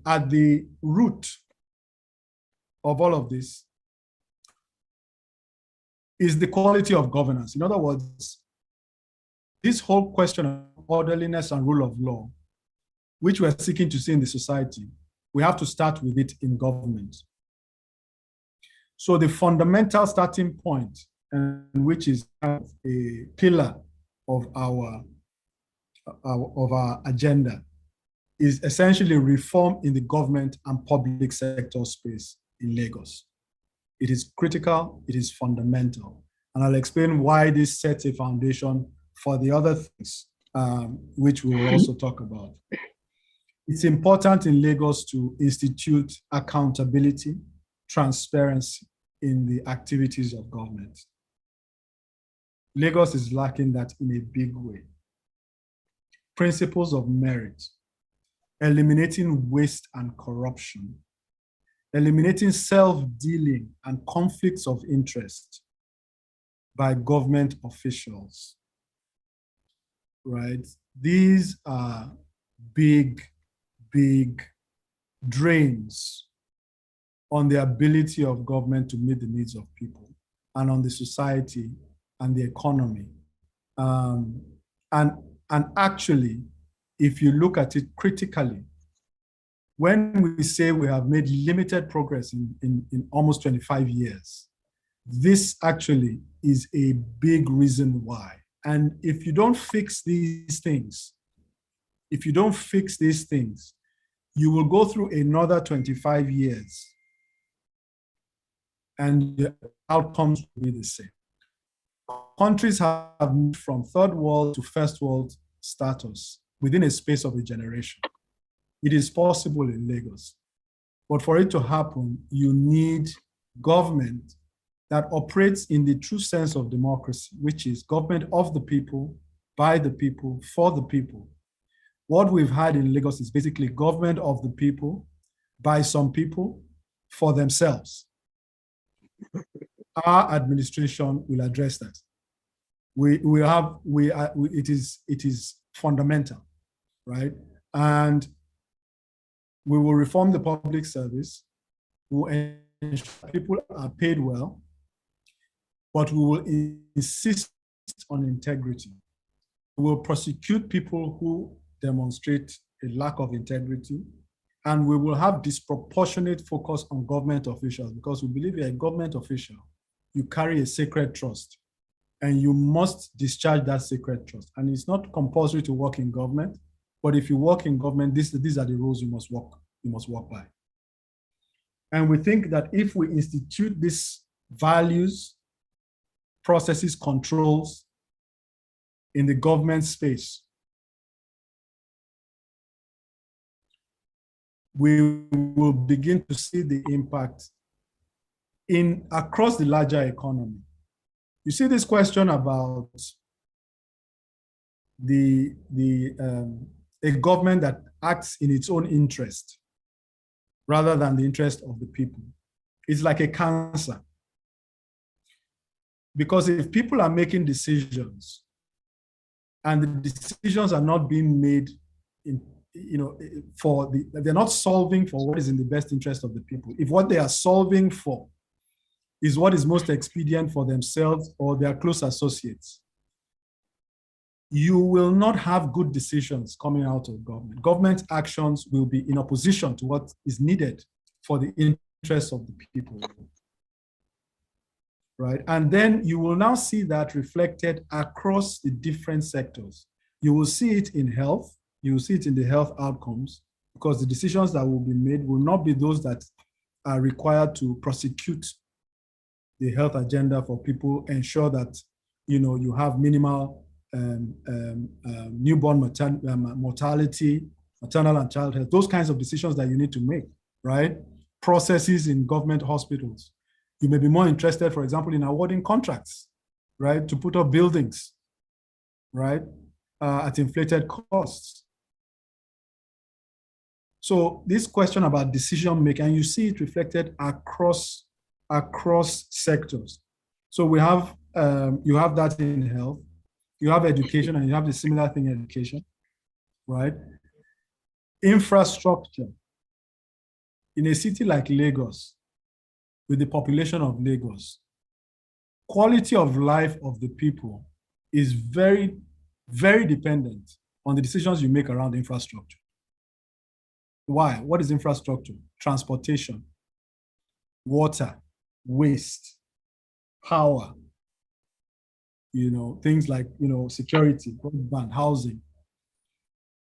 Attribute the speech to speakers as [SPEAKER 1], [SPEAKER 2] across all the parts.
[SPEAKER 1] At the root of all of this is the quality of governance. In other words, this whole question of orderliness and rule of law, which we're seeking to see in the society, we have to start with it in government. So the fundamental starting point, and which is a pillar of our agenda, is essentially reform in the government and public sector space in Lagos. It is critical, it is fundamental. And I'll explain why this sets a foundation for the other things, which we will also talk about. It's important in Lagos to institute accountability, transparency in the activities of government. Lagos is lacking that in a big way. Principles of merit, eliminating waste and corruption, eliminating self-dealing and conflicts of interest by government officials, right? These are big drains on the ability of government to meet the needs of people and on the society and the economy. And actually, if you look at it critically, when we say we have made limited progress in almost 25 years, this actually is a big reason why. And if you don't fix these things, you will go through another 25 years and the outcomes will be the same. Countries have moved from third world to first world status within a space of a generation. It is possible in Lagos. But for it to happen, you need government that operates in the true sense of democracy, which is government of the people, by the people, for the people. What we've had in Lagos is basically government of the people, by some people, for themselves. Our administration will address that. It is fundamental, right? And we will reform the public service. We will ensure people are paid well, but we will insist on integrity. We will prosecute people who demonstrate a lack of integrity, and we will have disproportionate focus on government officials, because we believe you're a government official, you carry a sacred trust, and you must discharge that sacred trust. And it's not compulsory to work in government, but if you work in government, these are the rules you must work by. And we think that if we institute these values, processes, controls in the government space, we will begin to see the impact across the larger economy. You see this question about a government that acts in its own interest rather than the interest of the people. It's like a cancer. Because if people are making decisions and the decisions are not being made they're not solving for what is in the best interest of the people. If what they are solving for is what is most expedient for themselves or their close associates, you will not have good decisions coming out of government. Government actions will be in opposition to what is needed for the interests of the people. Right? And then you will now see that reflected across the different sectors. You will see it in health. You will see it in the health outcomes, because the decisions that will be made will not be those that are required to prosecute the health agenda for people, ensure that you have minimal newborn mortality, maternal and child health, those kinds of decisions that you need to make, right? Processes in government hospitals. You may be more interested, for example, in awarding contracts, right, to put up buildings, right, at inflated costs. So this question about decision making, and you see it reflected across sectors. So we have, you have that in health, you have education, and you have the similar thing in education, right? Infrastructure in a city like Lagos, with the population of Lagos, quality of life of the people is very, very dependent on the decisions you make around infrastructure. Why? What is infrastructure? Transportation, water, waste, power, things like, security, broadband, housing.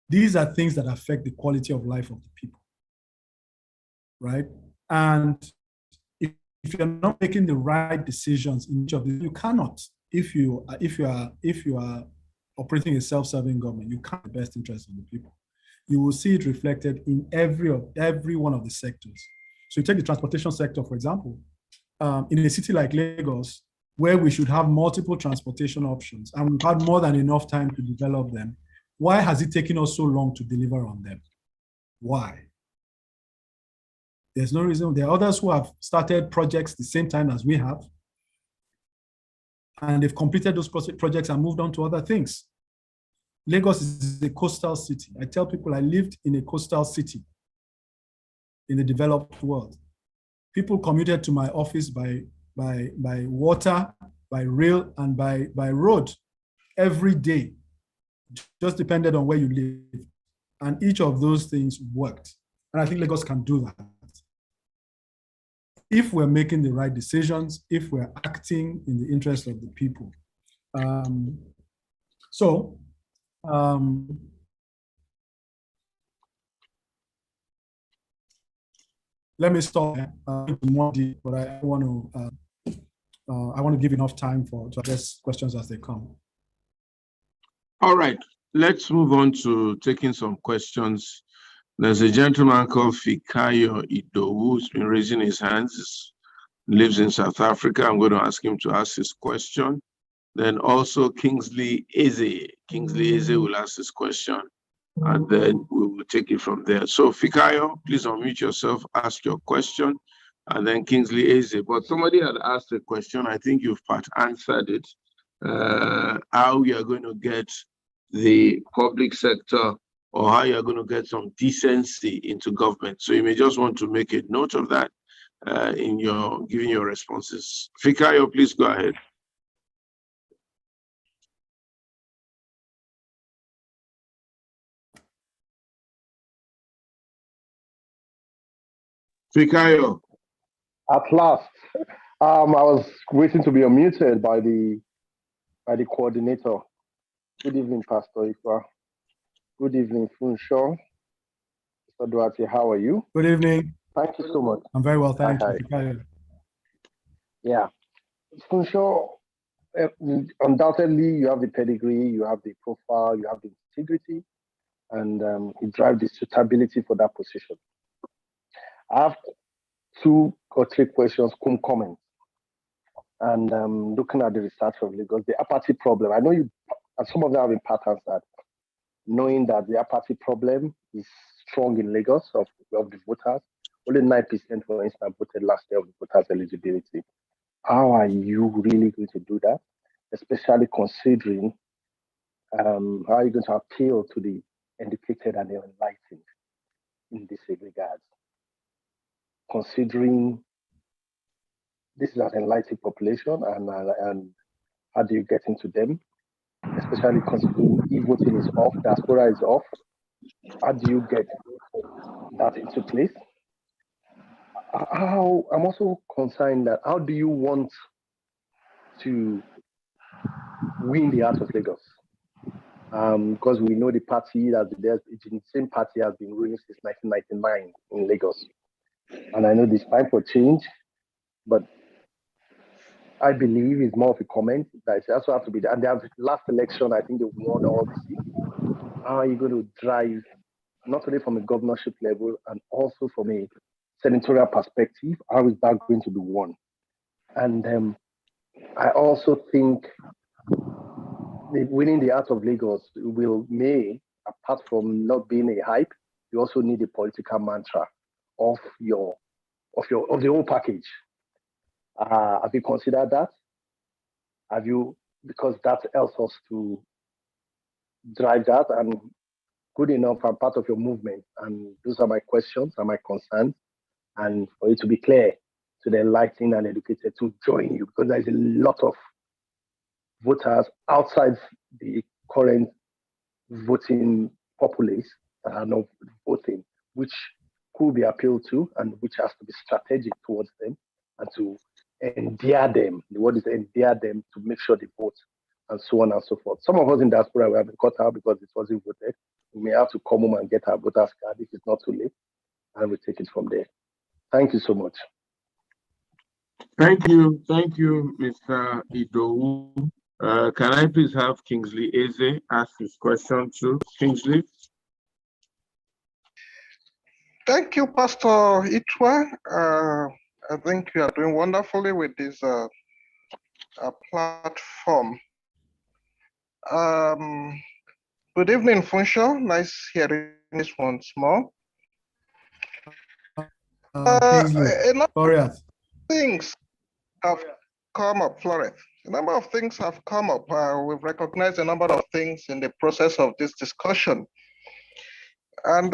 [SPEAKER 1] These are things that affect the quality of life of the people, right? And if you're not making the right decisions in each of these, you cannot. If you are operating a self-serving government, you can't have the best interest of the people. You will see it reflected in every one of the sectors. So you take the transportation sector, for example, in a city like Lagos, where we should have multiple transportation options, and we've had more than enough time to develop them, why has it taken us so long to deliver on them? Why? There's no reason. There are others who have started projects the same time as we have, and they've completed those projects and moved on to other things. Lagos is a coastal city. I tell people I lived in a coastal city in the developed world. People commuted to my office by water, by rail, and by road every day. Just depended on where you live. And each of those things worked. And I think Lagos can do that. If we're making the right decisions, if we're acting in the interest of the people. Let me stop more deep, but I want to give enough time to address questions as they come.
[SPEAKER 2] All right, let's move on to taking some questions. There's a gentleman called Fikayo Idowu who's been raising his hands, lives in South Africa. I'm going to ask him to ask his question. Then also Kingsley Eze. Kingsley Eze will ask his question, and then we will take it from there. So Fikayo, please unmute yourself, ask your question, and then Kingsley Eze. But somebody had asked a question, I think you've part answered it, how we are going to get the public sector, or how you're going to get some decency into government. So you may just want to make a note of that in your giving your responses. Fikayo, please go ahead. Fikayo.
[SPEAKER 3] At last. I was waiting to be unmuted by the coordinator. Good evening, Pastor Ituah. Good evening, Funso. Mr. Doherty, how are you?
[SPEAKER 1] Good evening.
[SPEAKER 3] Thank you so much.
[SPEAKER 1] I'm very well, thank you.
[SPEAKER 3] Hi. Yeah. Funso, undoubtedly, you have the pedigree, you have the profile, you have the integrity, and you drive the suitability for that position. I have 2 or 3 questions, comments. And looking at the research of Lagos, the apathy problem, I know you, and some of them have been patterns that, knowing that the apathy problem is strong in Lagos of the voters. Only 9%, for instance, voted last year of the voters' eligibility. How are you really going to do that? Especially considering how are you going to appeal to the educated and the enlightened in this regard? Considering this is an enlightened population, and how do you get into them? Especially considering e-voting is off, diaspora is off. How do you get that into place? I'm also concerned that how do you want to win the heart of Lagos? Because we know the party that the same party has been ruling since 1999 in Lagos. And I know there's time for change, but I believe it's more of a comment that it also have to be there. And the last election, I think they won all the seats. How are you going to drive, not only from a governorship level, and also from a senatorial perspective, how is that going to be won? And I also think winning the heart of Lagos apart from not being a hype, you also need a political mantra of the whole package. Have you considered that? Because that helps us to drive that. And good enough. I'm part of your movement. And those are my questions and my concerns. And for you to be clear to the enlightened and educated to join you, because there's a lot of voters outside the current voting populace that are not voting, which could be appealed to and which has to be strategic towards them and to endear them. The word is endear them to make sure they vote and so on and so forth. Some of us in diaspora we have been cut out because it wasn't voted. We may have to come home and get our voters card if it's not too late, and we take it from there. Thank you so much.
[SPEAKER 2] Thank you, Mr. Idowu. Can I please have Kingsley Eze ask his question too? Kingsley.
[SPEAKER 4] Thank you, Pastor Ituah. I think you are doing wonderfully with this platform. Good evening, Funcho. Nice hearing this once more. A number of things have come up, Floreth. A number of things have come up. We've recognized a number of things in the process of this discussion. And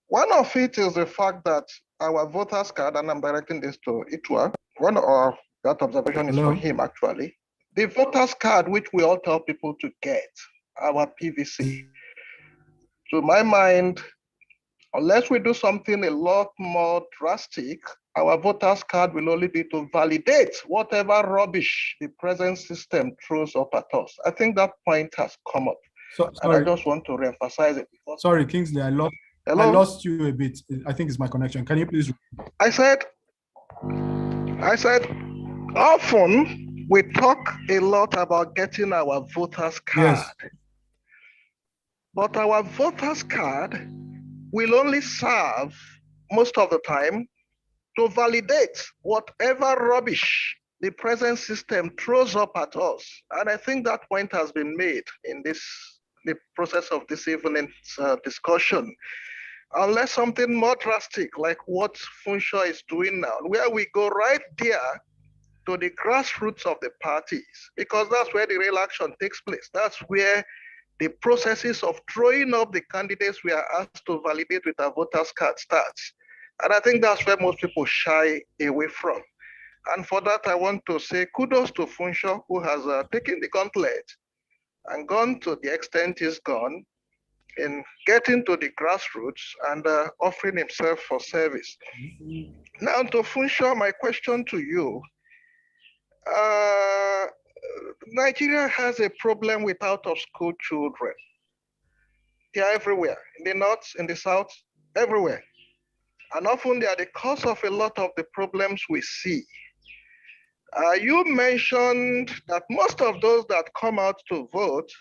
[SPEAKER 4] one of it is the fact that our voters card, and I'm directing this to Ituah, one of that observation is for him actually. The voters card, which we all tell people to get, our PVC. To my mind, unless we do something a lot more drastic, our voters card will only be to validate whatever rubbish the present system throws up at us. I think that point has come up. And I just want to reemphasize it.
[SPEAKER 1] Sorry, Kingsley, I lost you a bit. I think it's my connection. Can you please?
[SPEAKER 4] I said, often we talk a lot about getting our voters card.
[SPEAKER 1] Yes.
[SPEAKER 4] But our voters card will only serve most of the time to validate whatever rubbish the present system throws up at us. And I think that point has been made in the process of this evening's discussion. Unless something more drastic like what Funcho is doing now, where we go right there to the grassroots of the parties, because that's where the real action takes place. That's where the processes of throwing up the candidates we are asked to validate with our voters card starts. And I think that's where most people shy away from. And for that, I want to say kudos to Funcho, who has taken the gauntlet and gone to the extent he's gone in getting to the grassroots and offering himself for service. Now to Funcho, my question to you. Nigeria has a problem with out-of-school children. They are everywhere, in the north, in the south, everywhere. And often they are the cause of a lot of the problems we see. You mentioned that most of those that come out to vote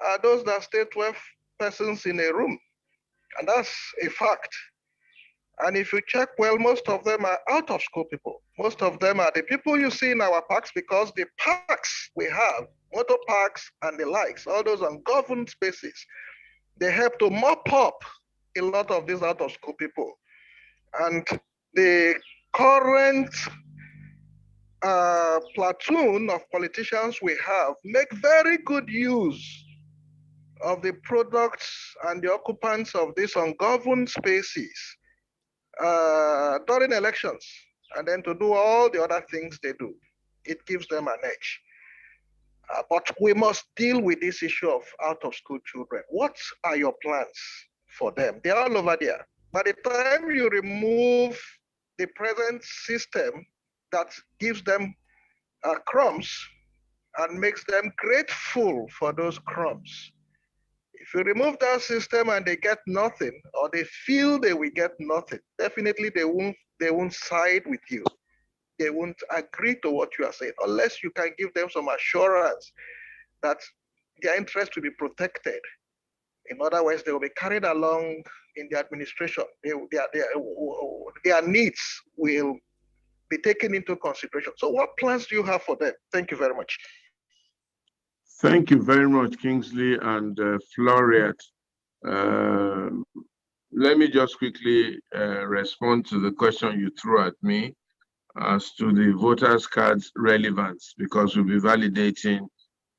[SPEAKER 4] are those that stay 12 persons in a room. And that's a fact. And if you check well, most of them are out of school people. Most of them are the people you see in our parks, because the parks we have, motor parks and the likes, all those ungoverned spaces, they help to mop up a lot of these out of school people. And the current platoon of politicians we have make very good use of the products and the occupants of these ungoverned spaces during elections, and then to do all the other things they do. It gives them an edge. But we must deal with this issue of out-of-school children. What are your plans for them? They're all over there. By the time you remove the present system that gives them crumbs and makes them grateful for those crumbs, if you remove that system and they get nothing, or they feel they will get nothing, definitely they won't side with you. They won't agree to what you are saying, unless you can give them some assurance that their interest will be protected. In other words, they will be carried along in the administration. Their needs will be taken into consideration. So what plans do you have for them? Thank you very much.
[SPEAKER 2] Thank you very much, Kingsley and Floreth. Let me just quickly respond to the question you threw at me as to the voters' cards relevance, because we'll be validating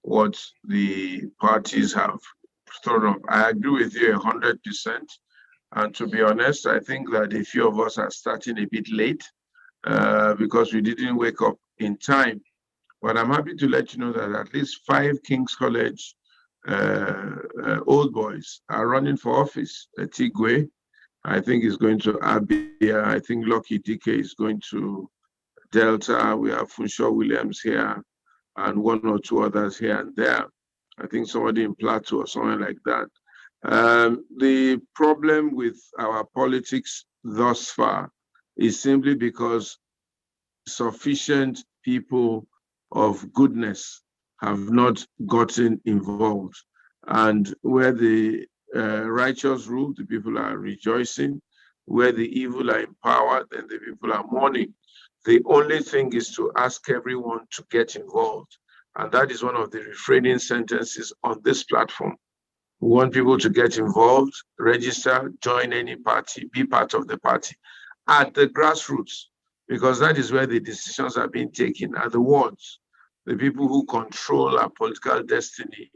[SPEAKER 2] what the parties have thrown up. I agree with you 100%. And to be honest, I think that a few of us are starting a bit late because we didn't wake up in time. But I'm happy to let you know that at least 5 King's College old boys are running for office. Tigwe, I think, is going to Abia. I think Lucky DK is going to Delta. We have Funshaw Williams here and 1 or 2 others here and there. I think somebody in Plateau or something like that. The problem with our politics thus far is simply because sufficient people of goodness have not gotten involved. And where the righteous rule, the people are rejoicing. Where the evil are in power, then the people are mourning. The only thing is to ask everyone to get involved. And that is one of the refraining sentences on this platform. We want people to get involved, register, join any party, be part of the party at the grassroots, because that is where the decisions are being taken, at the wards. The people who control our political destiny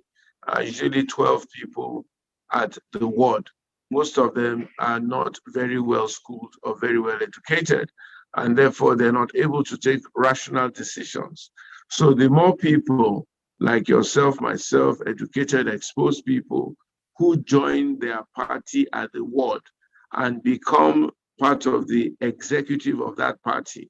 [SPEAKER 2] are usually 12 people at the ward. Most of them are not very well schooled or very well educated, and therefore they're not able to take rational decisions. So the more people like yourself, myself, educated, exposed people who join their party at the ward and become part of the executive of that party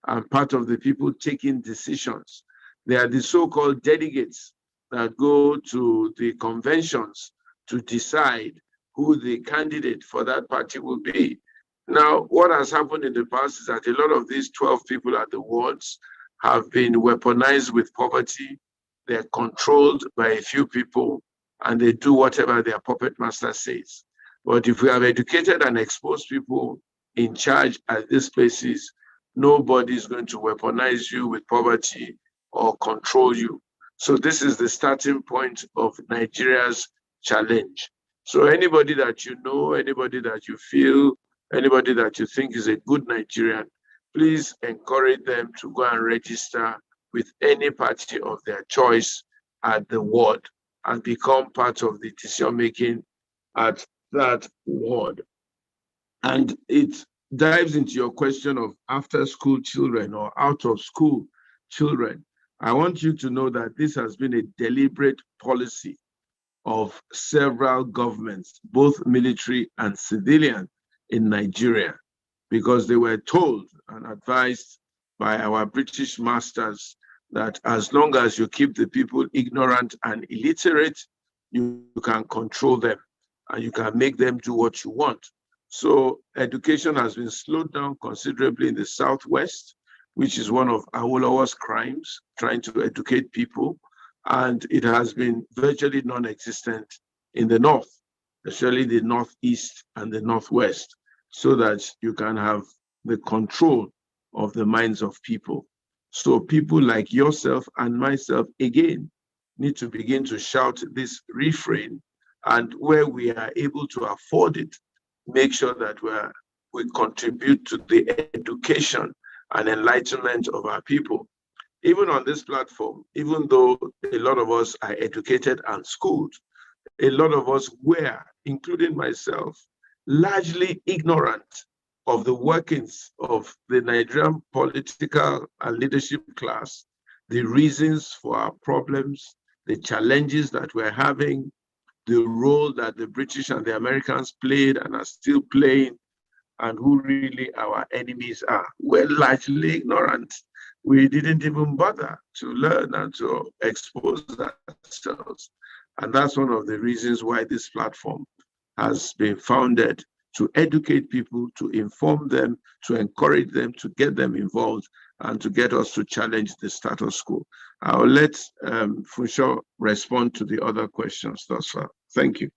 [SPEAKER 2] and part of the people taking decisions. They are the so-called delegates that go to the conventions to decide who the candidate for that party will be. Now, what has happened in the past is that a lot of these 12 people at the wards have been weaponized with poverty. They're controlled by a few people, and they do whatever their puppet master says. But if we have educated and exposed people in charge at these places, nobody is going to weaponize you with poverty or control you. So this is the starting point of Nigeria's challenge. So anybody that you know, anybody that you feel, anybody that you think is a good Nigerian, please encourage them to go and register with any party of their choice at the ward and become part of the decision-making at that ward. And it dives into your question of after-school children or out-of-school children. I want you to know that this has been a deliberate policy of several governments, both military and civilian, in Nigeria, because they were told and advised by our British masters that as long as you keep the people ignorant and illiterate, you can control them and you can make them do what you want. So education has been slowed down considerably in the Southwest, which is one of Awolowo's crimes, trying to educate people. And it has been virtually non-existent in the North, especially the Northeast and the Northwest, so that you can have the control of the minds of people. So people like yourself and myself, again, need to begin to shout this refrain, and where we are able to afford it, make sure that we contribute to the education and enlightenment of our people. Even on this platform, even though a lot of us are educated and schooled, a lot of us were, including myself, largely ignorant of the workings of the Nigerian political and leadership class, the reasons for our problems, the challenges that we're having, the role that the British and the Americans played and are still playing, and who really our enemies are. We're largely ignorant. We didn't even bother to learn and to expose ourselves. And that's one of the reasons why this platform has been founded, to educate people, to inform them, to encourage them, to get them involved, and to get us to challenge the status quo. I'll let Funshaw respond to the other questions thus far. Thank you.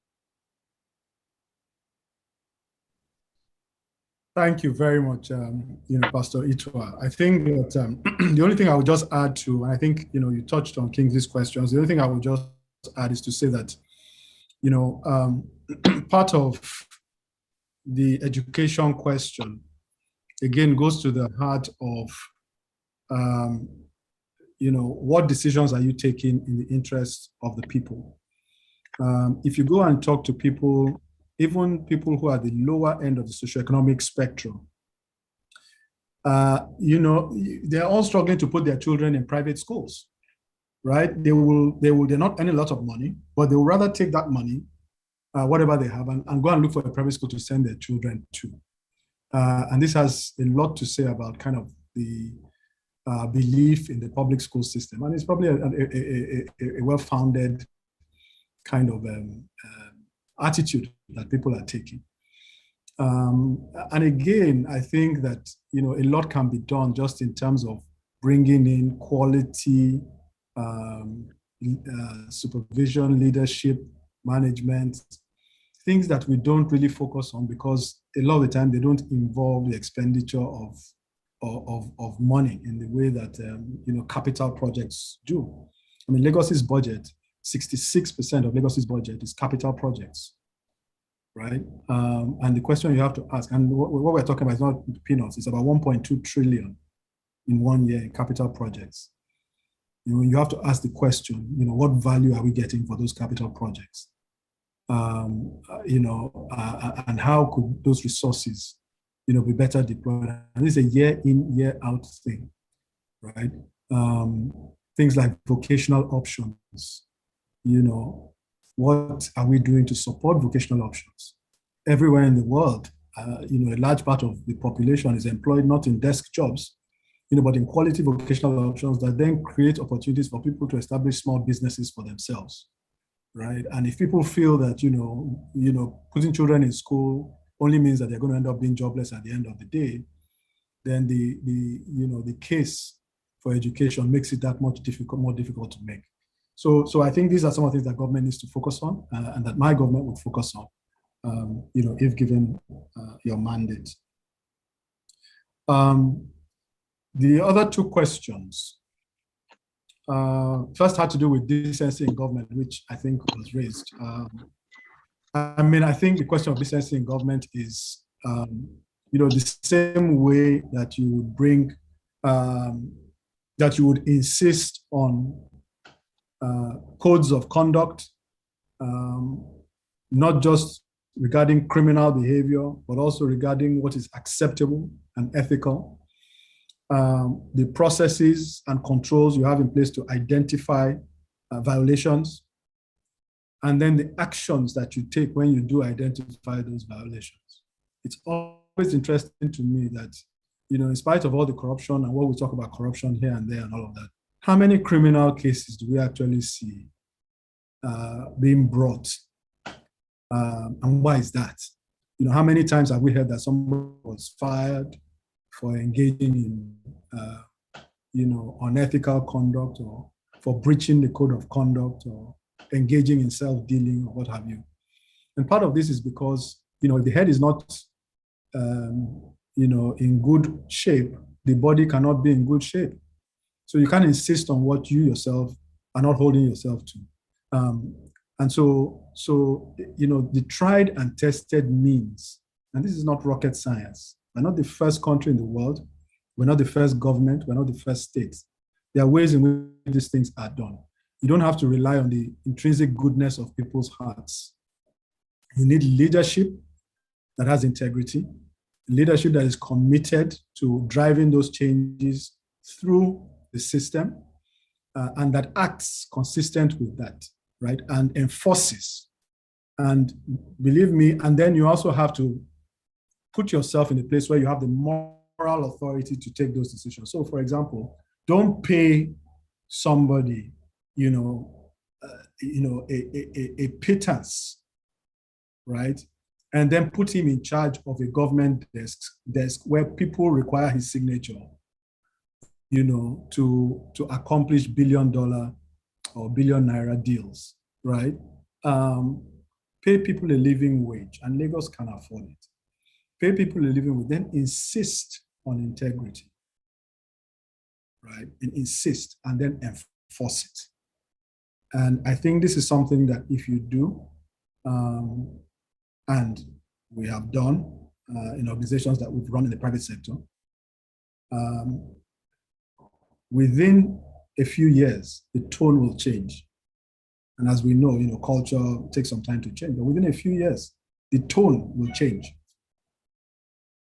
[SPEAKER 1] Thank you very much, Pastor Ituah. I think that the only thing I would just add to, and I think you touched on Kingsley's questions. The only thing I would just add is to say that part of the education question again goes to the heart of what decisions are you taking in the interest of the people? If you go and talk to people, even people who are the lower end of the socioeconomic spectrum, they're all struggling to put their children in private schools, right? They're not earning a lot of money, but they will rather take that money, whatever they have, and go and look for a private school to send their children to. And this has a lot to say about kind of the belief in the public school system. And it's probably a well-founded kind of attitude that people are taking. And again, I think that, a lot can be done just in terms of bringing in quality supervision, leadership, management, things that we don't really focus on because a lot of the time they don't involve the expenditure of money in the way that, capital projects do. I mean, Lagos's budget, 66% of Lagos's budget is capital projects, right? And the question you have to ask, and what we're talking about is not peanuts, it's about 1.2 trillion in 1 year in capital projects. You have to ask the question, what value are we getting for those capital projects? And how could those resources, be better deployed? And this is a year in, year out thing, right? Things like vocational options, what are we doing to support vocational options? Everywhere in the world, a large part of the population is employed not in desk jobs, but in quality vocational options that then create opportunities for people to establish small businesses for themselves, right? And if people feel that, putting children in school only means that they're going to end up being jobless at the end of the day, then the case for education makes it that much more difficult to make. So I think these are some of the things that government needs to focus on, and that my government would focus on, if given your mandate. The other two questions, first had to do with decency in government, which I think was raised. I think the question of decency in government is, the same way that you would bring, that you would insist on codes of conduct, not just regarding criminal behavior, but also regarding what is acceptable and ethical. The processes and controls you have in place to identify violations, and then the actions that you take when you do identify those violations. It's always interesting to me that, in spite of all the corruption and what we talk about corruption here and there and all of that, how many criminal cases do we actually see being brought? And why is that? How many times have we heard that someone was fired for engaging in, unethical conduct, or for breaching the code of conduct, or engaging in self-dealing, or what have you? And part of this is because, if the head is not, in good shape, the body cannot be in good shape. So you can't insist on what you yourself are not holding yourself to. And so, the tried and tested means, and this is not rocket science. We're not the first country in the world. We're not the first government. We're not the first state. There are ways in which these things are done. You don't have to rely on the intrinsic goodness of people's hearts. You need leadership that has integrity, leadership that is committed to driving those changes through the system, and that acts consistent with that, right? And enforces. And believe me, and then you also have to put yourself in a place where you have the moral authority to take those decisions. So, for example, don't pay somebody, a pittance, right? And then put him in charge of a government desk where people require his signature, to accomplish $1 billion or $1 billion naira deals, right? Pay people a living wage, and Lagos can afford it. Pay people a living wage, then insist on integrity, right? And insist, and then enforce it. And I think this is something that if you do, and we have done in organizations that we've run in the private sector, within a few years, the tone will change. And as we know, culture takes some time to change, but within a few years, the tone will change.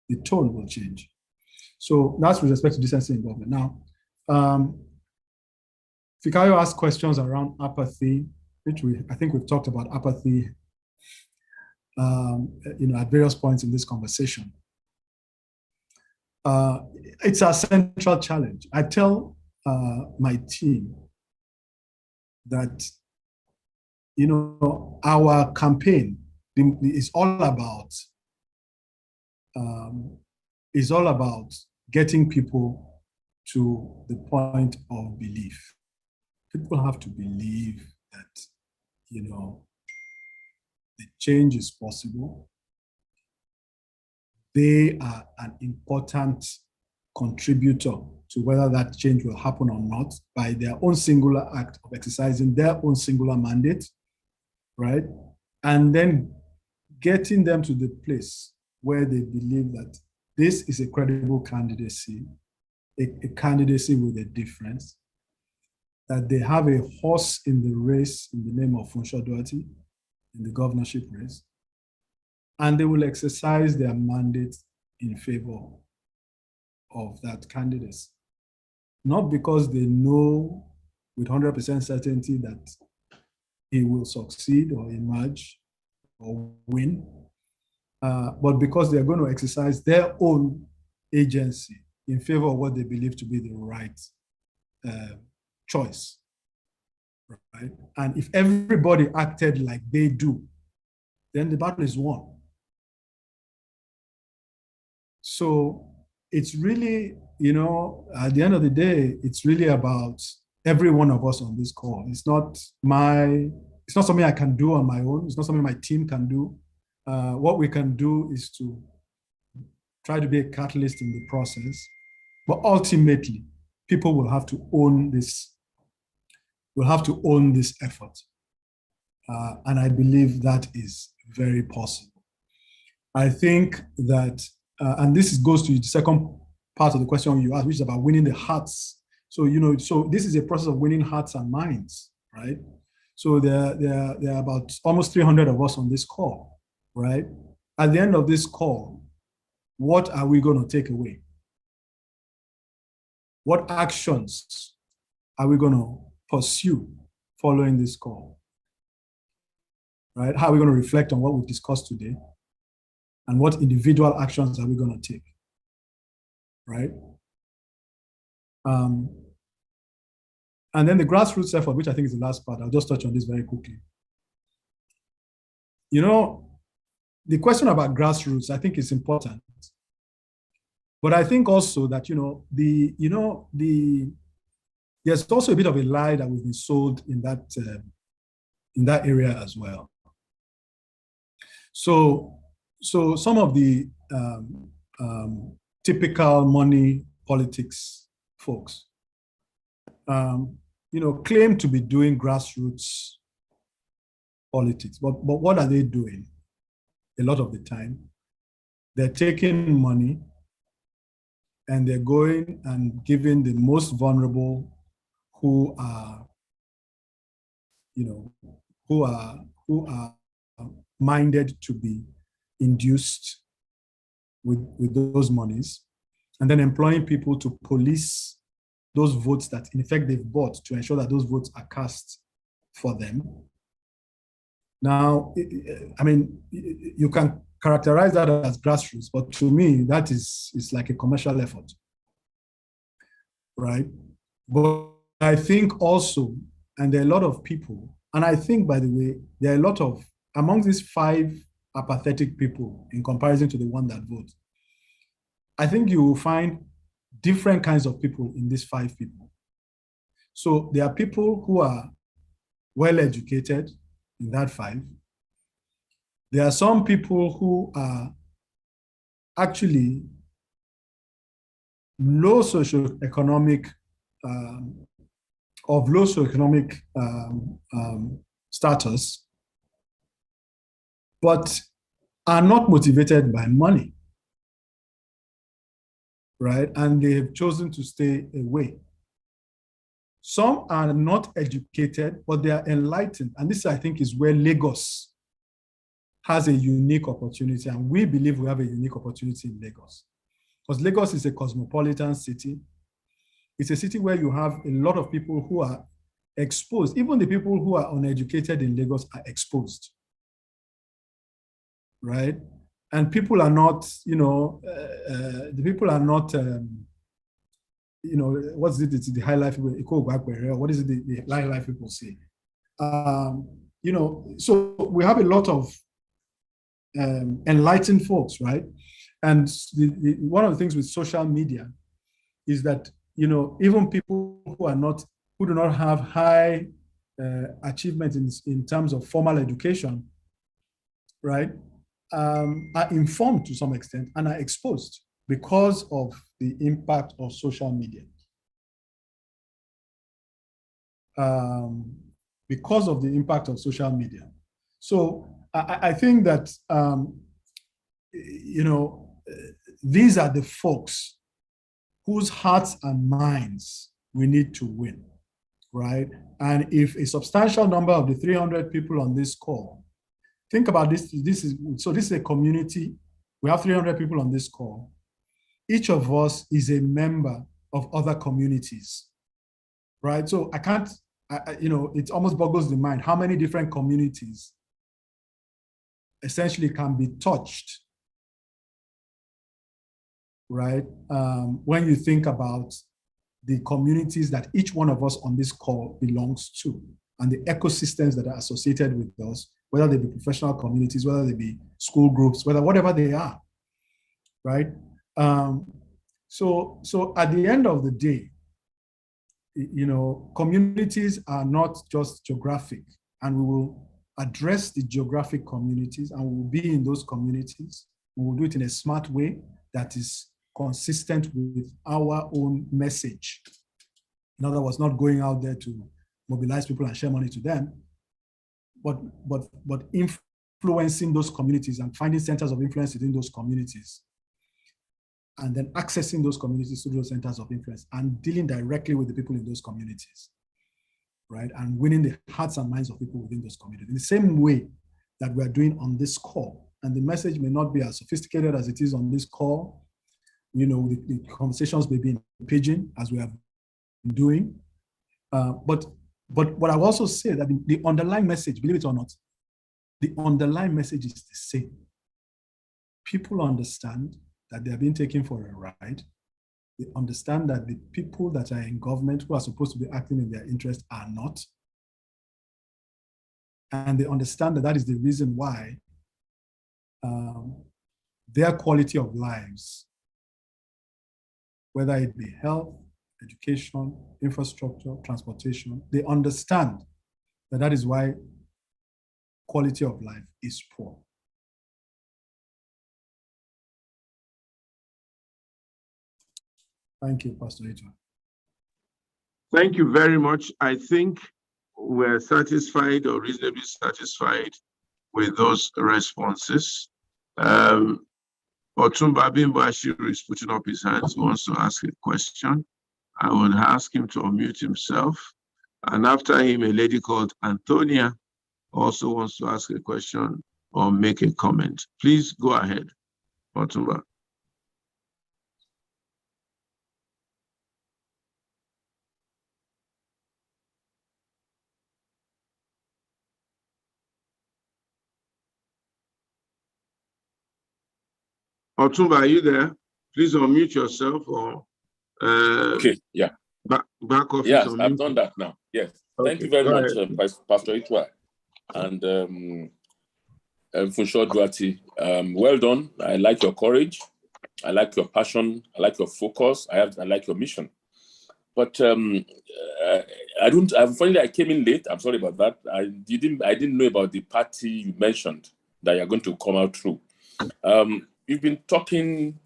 [SPEAKER 1] The tone will change. So that's with respect to decency involvement. Now, Fikayo asked questions around apathy, which I think we've talked about apathy, at various points in this conversation. It's our central challenge. I tell my team that, our campaign is all about getting people to the point of belief. People have to believe that, the change is possible. They are an important contributor to whether that change will happen or not by their own singular act of exercising their own singular mandate, right? And then getting them to the place where they believe that this is a credible candidacy, a candidacy with a difference, that they have a horse in the race in the name of Funso Doherty, in the governorship race, and they will exercise their mandate in favor of that candidacy. Not because they know with 100% certainty that he will succeed or emerge or win, but because they're going to exercise their own agency in favor of what they believe to be the right choice, right? And if everybody acted like they do, then the battle is won. So it's really, at the end of the day, it's really about every one of us on this call. It's not something I can do on my own. It's not something my team can do. What we can do is to try to be a catalyst in the process. But ultimately, people will have to own this. Will have to own this effort. And I believe that is very possible. I think that, and this goes to the second part of the question you asked, which is about winning the hearts. So, so this is a process of winning hearts and minds, right? So there are about almost 300 of us on this call, right? At the end of this call, what are we going to take away? What actions are we going to pursue following this call? Right? How are we going to reflect on what we've discussed today? And what individual actions are we going to take? Right? And then the grassroots effort, which I think is the last part, I'll just touch on this very quickly. The question about grassroots, I think is important. But I think also that, there's also a bit of a lie that we've been sold in that area as well. So some of the typical money politics folks, claim to be doing grassroots politics, but what are they doing? A lot of the time, they're taking money and they're going and giving the most vulnerable who are minded to be induced with those monies, and then employing people to police those votes that in effect they've bought to ensure that those votes are cast for them. Now, I mean, you can characterize that as grassroots, but to me, that is like a commercial effort, right? But I think also, and there are a lot of people, and I think, by the way, there are a lot of, among these 5 apathetic people in comparison to the one that vote, I think you will find different kinds of people in these 5 people. So there are people who are well-educated in that 5. There are some people who are actually low socioeconomic, of low socioeconomic status, but are not motivated by money, right? And they have chosen to stay away. Some are not educated, but they are enlightened. And this, I think, is where Lagos has a unique opportunity. And we believe we have a unique opportunity in Lagos. Because Lagos is a cosmopolitan city. It's a city where you have a lot of people who are exposed. Even the people who are uneducated in Lagos are exposed, right? And people are not, the people are not, what's it? It's the high life people, what is it the high life people say? So we have a lot of enlightened folks, right? And one of the things with social media is that, even people who do not have high achievement in terms of formal education, right, are informed to some extent and are exposed because of the impact of social media. Because of the impact of social media. So I think that, these are the folks whose hearts and minds we need to win, right? And if a substantial number of the 300 people on this call, think about this, this is a community, we have 300 people on this call. Each of us is a member of other communities, right? So I can't, it almost boggles the mind how many different communities essentially can be touched, right? When you think about the communities that each one of us on this call belongs to and the ecosystems that are associated with those, whether they be professional communities, whether they be school groups, whatever they are, right? So at the end of the day, communities are not just geographic, and we will address the geographic communities and we will be in those communities. We will do it in a smart way that is consistent with our own message. In other words, not going out there to mobilize people and share money to them, but influencing those communities and finding centers of influence within those communities, and then accessing those communities through those centers of influence and dealing directly with the people in those communities, right? And winning the hearts and minds of people within those communities in the same way that we're doing on this call. And the message may not be as sophisticated as it is on this call. The conversations may be in pidgin, as we have been doing. But what I will also say that the underlying message, believe it or not, the underlying message is the same. People understand that they are being taken for a ride. They understand that the people that are in government who are supposed to be acting in their interest are not. And they understand that that is the reason why their quality of lives, whether it be health, education, infrastructure, transportation, they understand that that is why quality of life is poor. Thank you, Pastor Ituah.
[SPEAKER 2] Thank you very much. I think we're satisfied or reasonably satisfied with those responses. Otumba Bimbo is putting up his hands, wants to ask a question. I would ask him to unmute himself. And after him, a lady called Antonia also wants to ask a question or make a comment. Please go ahead, Otumba. Otumba, are you there? Please unmute yourself or
[SPEAKER 5] okay, yeah.
[SPEAKER 2] Back office.
[SPEAKER 5] Yes, I've done that now. Yes.
[SPEAKER 2] Okay.
[SPEAKER 5] Thank you very much, Pastor Ituah and Funso Doherty. Well done. I like your courage. I like your passion. I like your focus. I like your mission. But finally I came in late. I'm sorry about that. I didn't know about the party you mentioned that you're going to come out through. You've been talking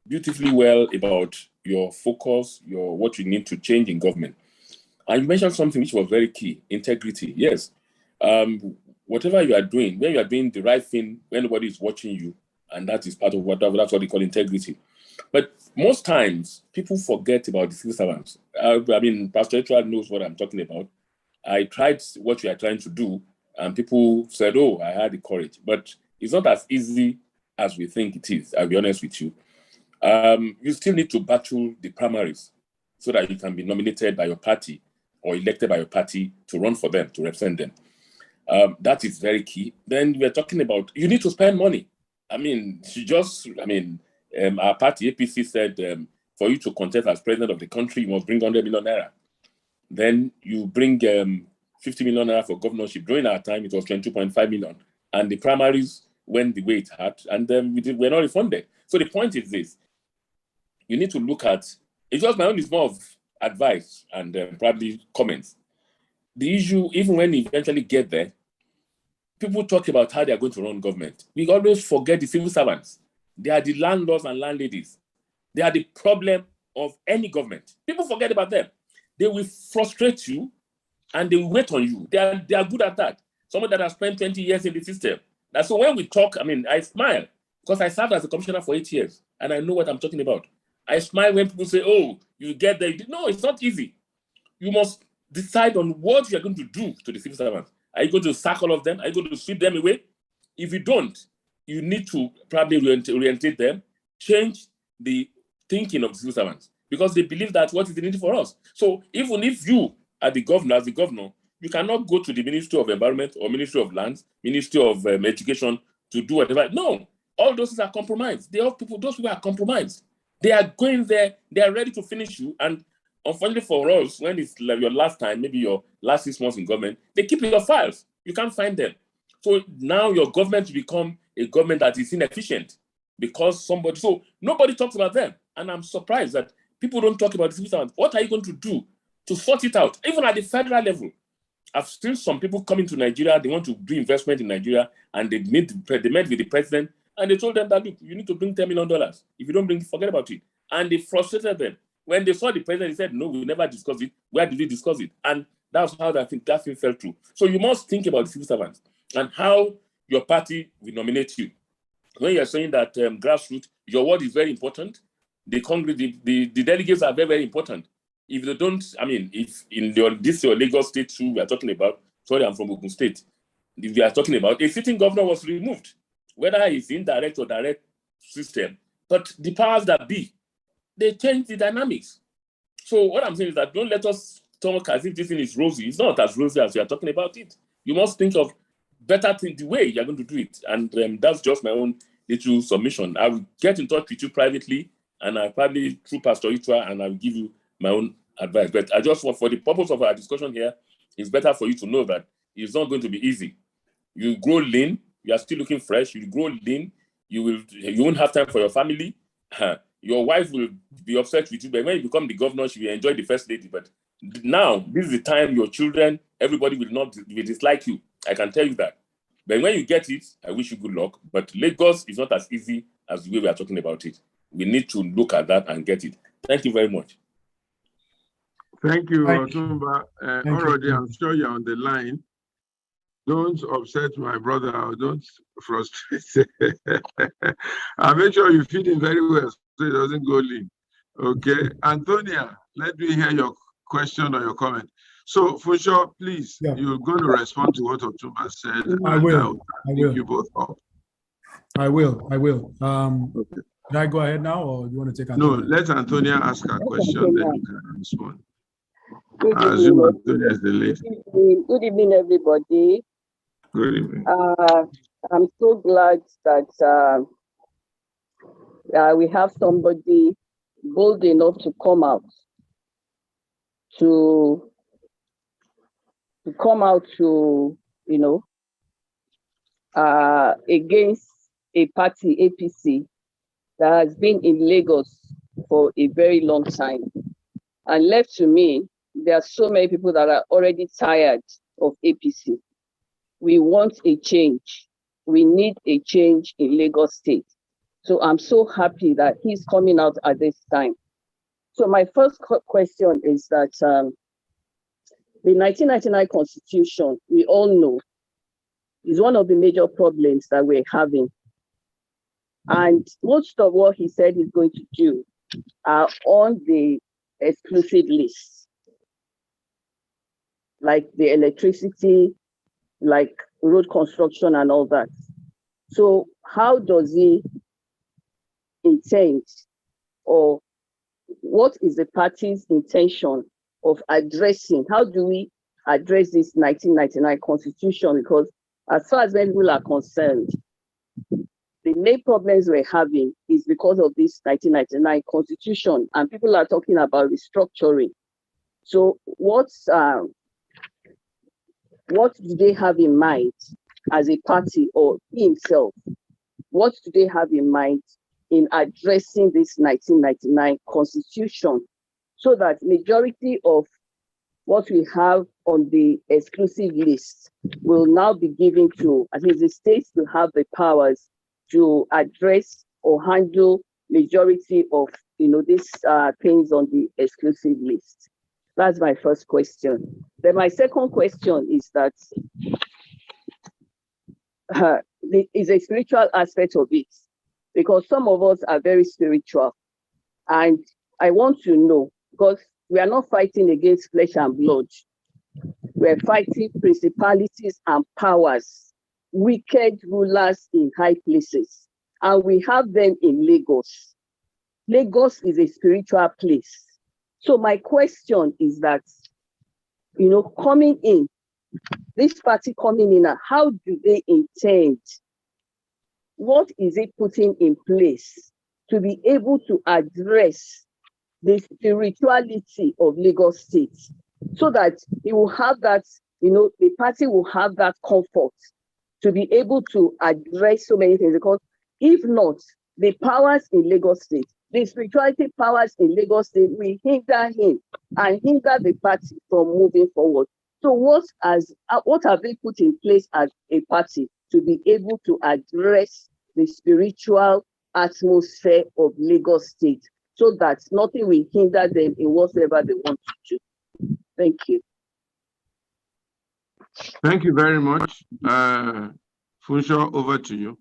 [SPEAKER 5] beautifully well about your focus, what you need to change in government. And you mentioned something which was very key, integrity. Yes. Whatever you are doing, when you are doing the right thing, when nobody is watching you, and that is part of that's what they call integrity. But most times, people forget about the civil servants. I mean, Pastor Ituah knows what I'm talking about. I tried what you are trying to do, and people said, oh, I had the courage. But it's not as easy as we think it is, I'll be honest with you. You still need to battle the primaries so that you can be nominated by your party or elected by your party to run for them, to represent them. That is very key. Then we're talking about, you need to spend money. I mean, our party, APC, said for you to contest as president of the country, you must bring 100 million naira. Then you bring 50 million naira for governorship. During our time, it was 22.5 million. And the primaries went the way it had, and we're not refunded. So the point is this. You need to look at, it's just my own, is more of advice and probably comments. The issue, even when we eventually get there, people talk about how they are going to run government. We always forget the civil servants. They are the landlords and landladies. They are the problem of any government. People forget about them. They will frustrate you and they will wait on you. They are good at that. Someone that has spent 20 years in the system. And so when we talk, I smile because I served as a commissioner for 8 years and I know what I'm talking about. I smile when people say, oh, you get there. No, it's not easy. You must decide on what you're going to do to the civil servants. Are you going to sack all of them? Are you going to sweep them away? If you don't, you need to probably orientate them, change the thinking of the civil servants, because they believe that what is the need for us. So even if you are the governor, you cannot go to the Ministry of Environment or Ministry of Lands, Ministry of Education to do whatever. No, all those are compromised. Those people are compromised. They are going there, they are ready to finish you. And unfortunately for us, when it's like your last time, maybe your last 6 months in government, they keep your files. You can't find them. So now your government will become a government that is inefficient because so nobody talks about them. And I'm surprised that people don't talk about the civil servants. What are you going to do to sort it out? Even at the federal level, I've seen some people coming to Nigeria, they want to do investment in Nigeria, and they met with the president, and they told them that, look, you need to bring $10 million. If you don't bring it, forget about it. And they frustrated them. When they saw the president, he said, no, we never discussed it. Where did we discuss it? And that's how that thing fell through. So you must think about the civil servants and how your party will nominate you. When you're saying that grassroots, your word is very important. The delegates are very, very important. If they don't, if in your Lagos state too, we are talking about, sorry, I'm from Ogun State. If we are talking about, a sitting governor was removed, whether it's indirect or direct system, but the powers that be, they change the dynamics. So what I'm saying is that don't let us talk as if this thing is rosy. It's not as rosy as we are talking about it. You must think of better things, the way you're going to do it. And that's just my own little submission. I will get in touch with you privately, and I'll probably through Pastor Ituah, and I'll give you my own advice. But I just want, for the purpose of our discussion here, it's better for you to know that it's not going to be easy. You grow lean, you are still looking fresh, you grow lean, you won't have time for your family. Your wife will be upset with you, but when you become the governor, she will enjoy the first lady. But now, this is the time your children, everybody will dislike you. I can tell you that. But when you get it, I wish you good luck. But Lagos is not as easy as the way we are talking about it. We need to look at that and get it. Thank you very much.
[SPEAKER 2] Thank you, Otumba. Already, I'm sure you're on the line. Don't upset my brother, or don't frustrate. I'll make sure you feed him very well so he doesn't go lean. Okay. Antonia, let me hear your question or your comment. So, for sure, please, you're going to respond to what Otumba said.
[SPEAKER 1] I will.
[SPEAKER 2] You both up.
[SPEAKER 1] I will.
[SPEAKER 2] Okay.
[SPEAKER 1] Can I go ahead now, or do you want to take
[SPEAKER 2] Antonia?
[SPEAKER 1] Antonia?
[SPEAKER 2] No, let Antonia ask her question, then you can respond. I assume Antonia is the lady.
[SPEAKER 6] Good evening, everybody.
[SPEAKER 2] Good evening.
[SPEAKER 6] I'm so glad that we have somebody bold enough to come out to against a party, APC, that has been in Lagos for a very long time. And left to me, there are so many people that are already tired of APC. We want a change. We need a change in Lagos State. So I'm so happy that he's coming out at this time. So my first question is that the 1999 Constitution, we all know, is one of the major problems that we're having. And most of what he said he's going to do are on the exclusive list, like the electricity, like road construction and all that. So how does he intend, or what is the party's intention of addressing, how do we address this 1999 constitution? Because as far as many people are concerned, the main problems we're having is because of this 1999 constitution, and people are talking about restructuring. So what do they have in mind as a party, or himself? What do they have in mind in addressing this 1999 constitution, so that majority of what we have on the exclusive list will now be given to, at least the states will have the powers to address or handle majority of, these things on the exclusive list? That's my first question. Then my second question is that is a spiritual aspect of it, because some of us are very spiritual, and I want to know, because we are not fighting against flesh and blood. We're fighting principalities and powers, wicked rulers in high places, and we have them in Lagos. Lagos is a spiritual place. So my question is that, coming in, this party coming in, how do they intend? What is it putting in place to be able to address the spirituality of Lagos State, so that it will have that, the party will have that comfort to be able to address so many things? Because if not, the powers in Lagos State, the spirituality powers in Lagos State will hinder him and hinder the party from moving forward. So what have they put in place as a party to be able to address the spiritual atmosphere of Lagos State, so that nothing will hinder them in whatever they want to do? Thank you.
[SPEAKER 2] Thank you very much. Funsho, over to you.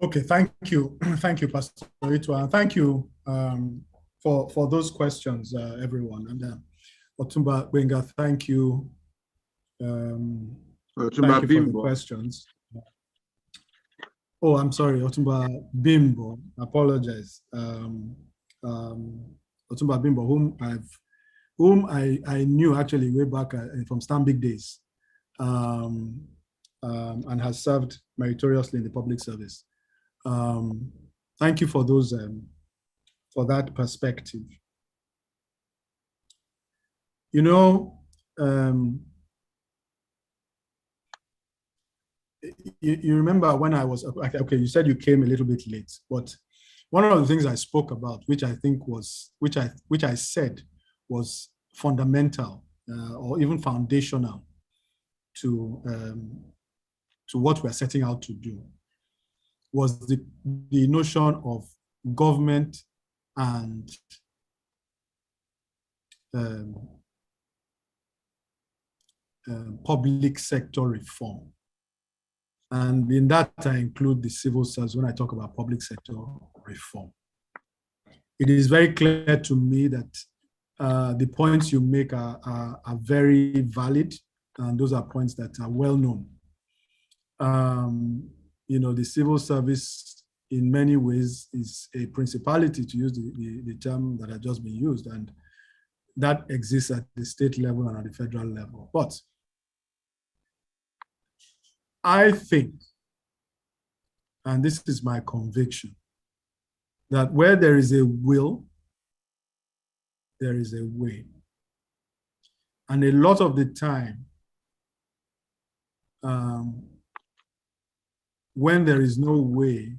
[SPEAKER 1] Okay, thank you. Thank you, Pastor Ituah, and thank you for those questions, everyone. And Otumba Benga, thank you. Thank you for the questions. Oh, I'm sorry, Otumba Bimbo. Apologize. Otumba Bimbo, whom I knew actually way back from Stanbic days, and has served meritoriously in the public service. Thank you for those for that perspective. You remember when I was, okay, you said you came a little bit late, but one of the things I spoke about, which I think was, which I said was fundamental or even foundational to what we're setting out to do, was the notion of government and public sector reform. And in that, I include the civil service when I talk about public sector reform. It is very clear to me that the points you make are very valid, and those are points that are well known. The civil service in many ways is a principality, to use the term that had just been used, and that exists at the state level and at the federal level. But I think, and this is my conviction, that where there is a will, there is a way. And a lot of the time, when there is no way,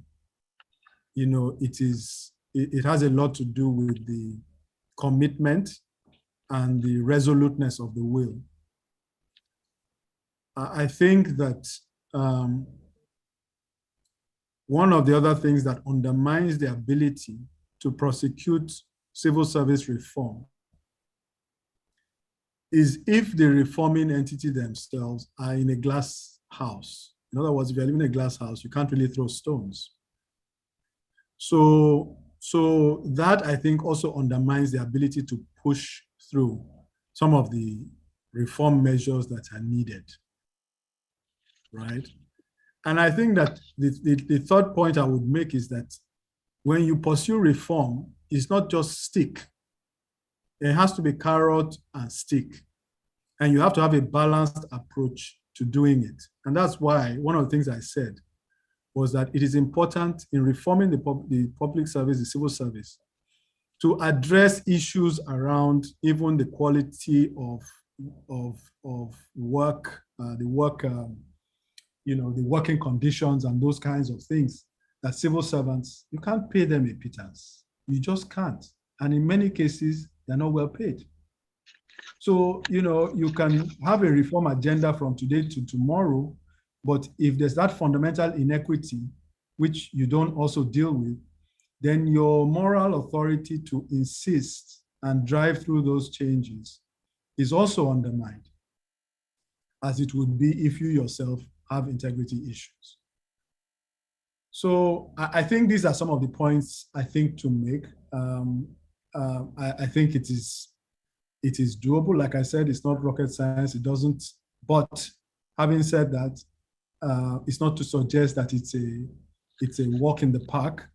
[SPEAKER 1] it has a lot to do with the commitment and the resoluteness of the will. I think that one of the other things that undermines the ability to prosecute civil service reform is if the reforming entity themselves are in a glass house, In other words, if you're living in a glass house, you can't really throw stones. So that, I think, also undermines the ability to push through some of the reform measures that are needed, right? And I think that the third point I would make is that when you pursue reform, it's not just stick. It has to be carrot and stick. And you have to have a balanced approach to doing it. And that's why one of the things I said was that it is important in reforming the public service, the civil service, to address issues around even the quality of work, the working conditions and those kinds of things that civil servants, you can't pay them a pittance. You just can't. And in many cases, they're not well paid. So, you can have a reform agenda from today to tomorrow, but if there's that fundamental inequity, which you don't also deal with, then your moral authority to insist and drive through those changes is also undermined, as it would be if you yourself have integrity issues. So I think these are some of the points I think to make. I think it is doable. Like I said, it's not rocket science. It doesn't. But having said that, it's not to suggest that it's a walk in the park.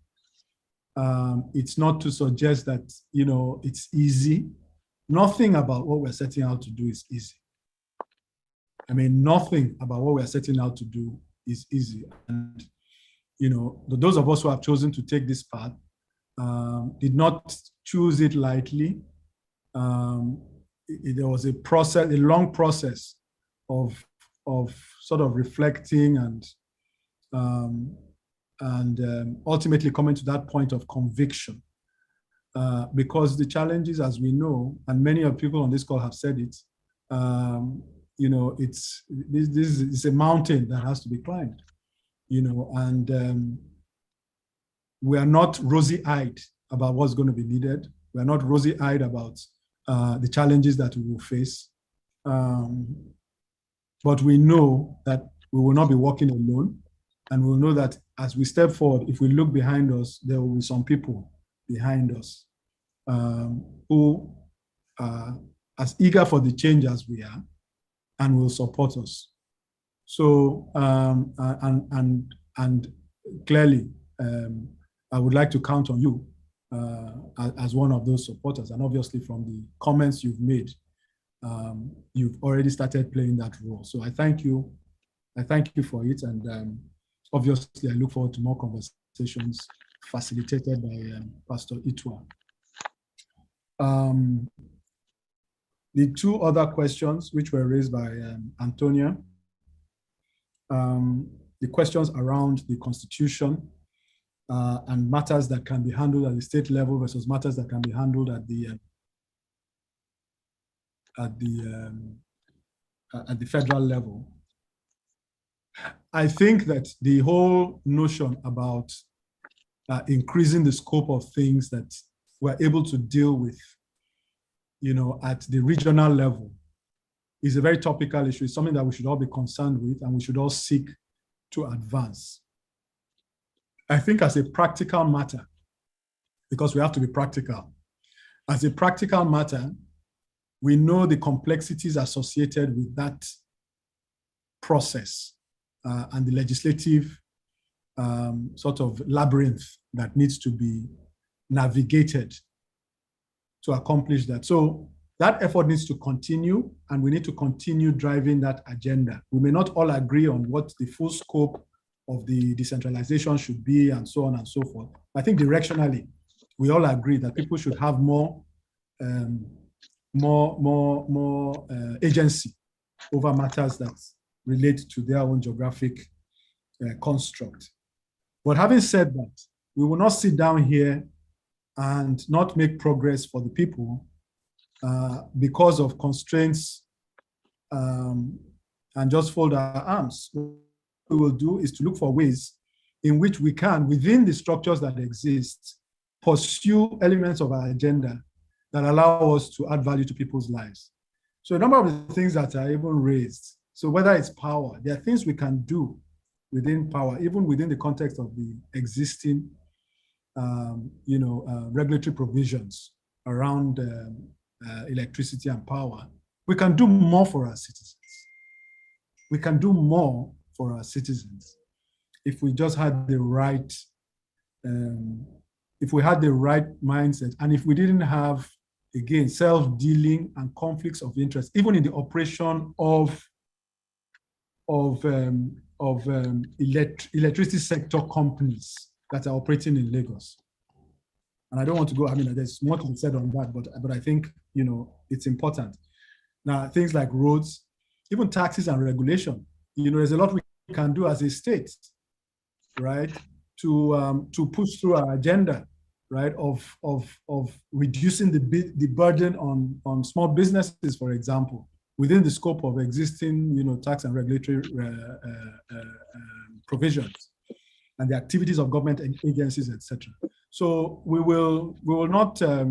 [SPEAKER 1] It's not to suggest that it's easy. Nothing about what we're setting out to do is easy. I mean, nothing about what we're setting out to do is easy. And those of us who have chosen to take this path did not choose it lightly. There was a long process of sort of reflecting and ultimately coming to that point of conviction. Because the challenges, as we know, and many of people on this call have said it, this is a mountain that has to be climbed, and we are not rosy-eyed about what's going to be needed. We're not rosy-eyed about the challenges that we will face. But we know that we will not be walking alone. And we'll know that as we step forward, if we look behind us, there will be some people behind us who are as eager for the change as we are and will support us. So, and clearly, I would like to count on you as one of those supporters. And obviously from the comments you've made, you've already started playing that role. So I thank you. I thank you for it. And obviously I look forward to more conversations facilitated by Pastor Ituah. The two other questions which were raised by Antonia, the questions around the Constitution and matters that can be handled at the state level versus matters that can be handled at the federal level. I think that the whole notion about increasing the scope of things that we're able to deal with, at the regional level is a very topical issue. It's something that we should all be concerned with and we should all seek to advance. I think as a practical matter, because we have to be practical, as a practical matter, we know the complexities associated with that process and the legislative sort of labyrinth that needs to be navigated to accomplish that. So that effort needs to continue, and we need to continue driving that agenda. We may not all agree on what the full scope of the decentralization should be and so on and so forth. I think directionally, we all agree that people should have more agency over matters that relate to their own geographic construct. But having said that, we will not sit down here and not make progress for the people because of constraints and just fold our arms. What we will do is to look for ways in which we can, within the structures that exist, pursue elements of our agenda that allow us to add value to people's lives. So a number of the things that are even raised, so whether it's power, there are things we can do within power, even within the context of the existing, regulatory provisions around electricity and power, we can do more for our citizens. We can do more for our citizens if we just had the right, mindset, and if we didn't have, again, self-dealing and conflicts of interest, even in the operation of electricity sector companies that are operating in Lagos. And I don't want to go, there's more to be said on that, but I think, it's important. Now, things like roads, even taxes and regulation, there's a lot we can do as a state, right? To push through our agenda, right? Of reducing the burden on small businesses, for example, within the scope of existing, tax and regulatory provisions and the activities of government agencies, etc. So we will not say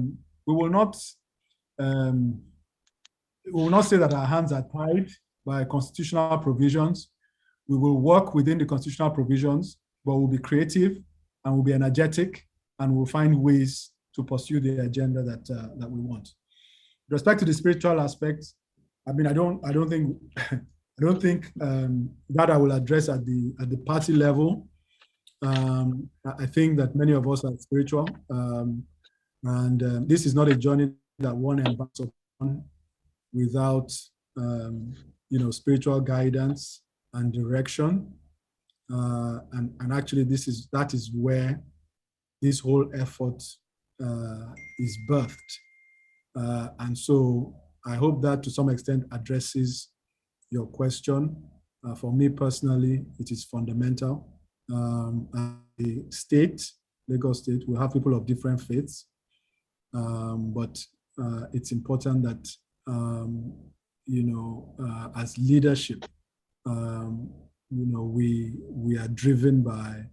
[SPEAKER 1] that our hands are tied by constitutional provisions. We will work within the constitutional provisions, but we'll be creative and we'll be energetic and we'll find ways to pursue the agenda that we want. With respect to the spiritual aspect, I don't think that I will address at the party level. I think that many of us are spiritual, and this is not a journey that one embarks upon without spiritual guidance and direction. And actually, that is where this whole effort is birthed. And so I hope that to some extent addresses your question. For me personally, it is fundamental. The state, Lagos State, will have people of different faiths, but it's important that, as leadership, we are driven by,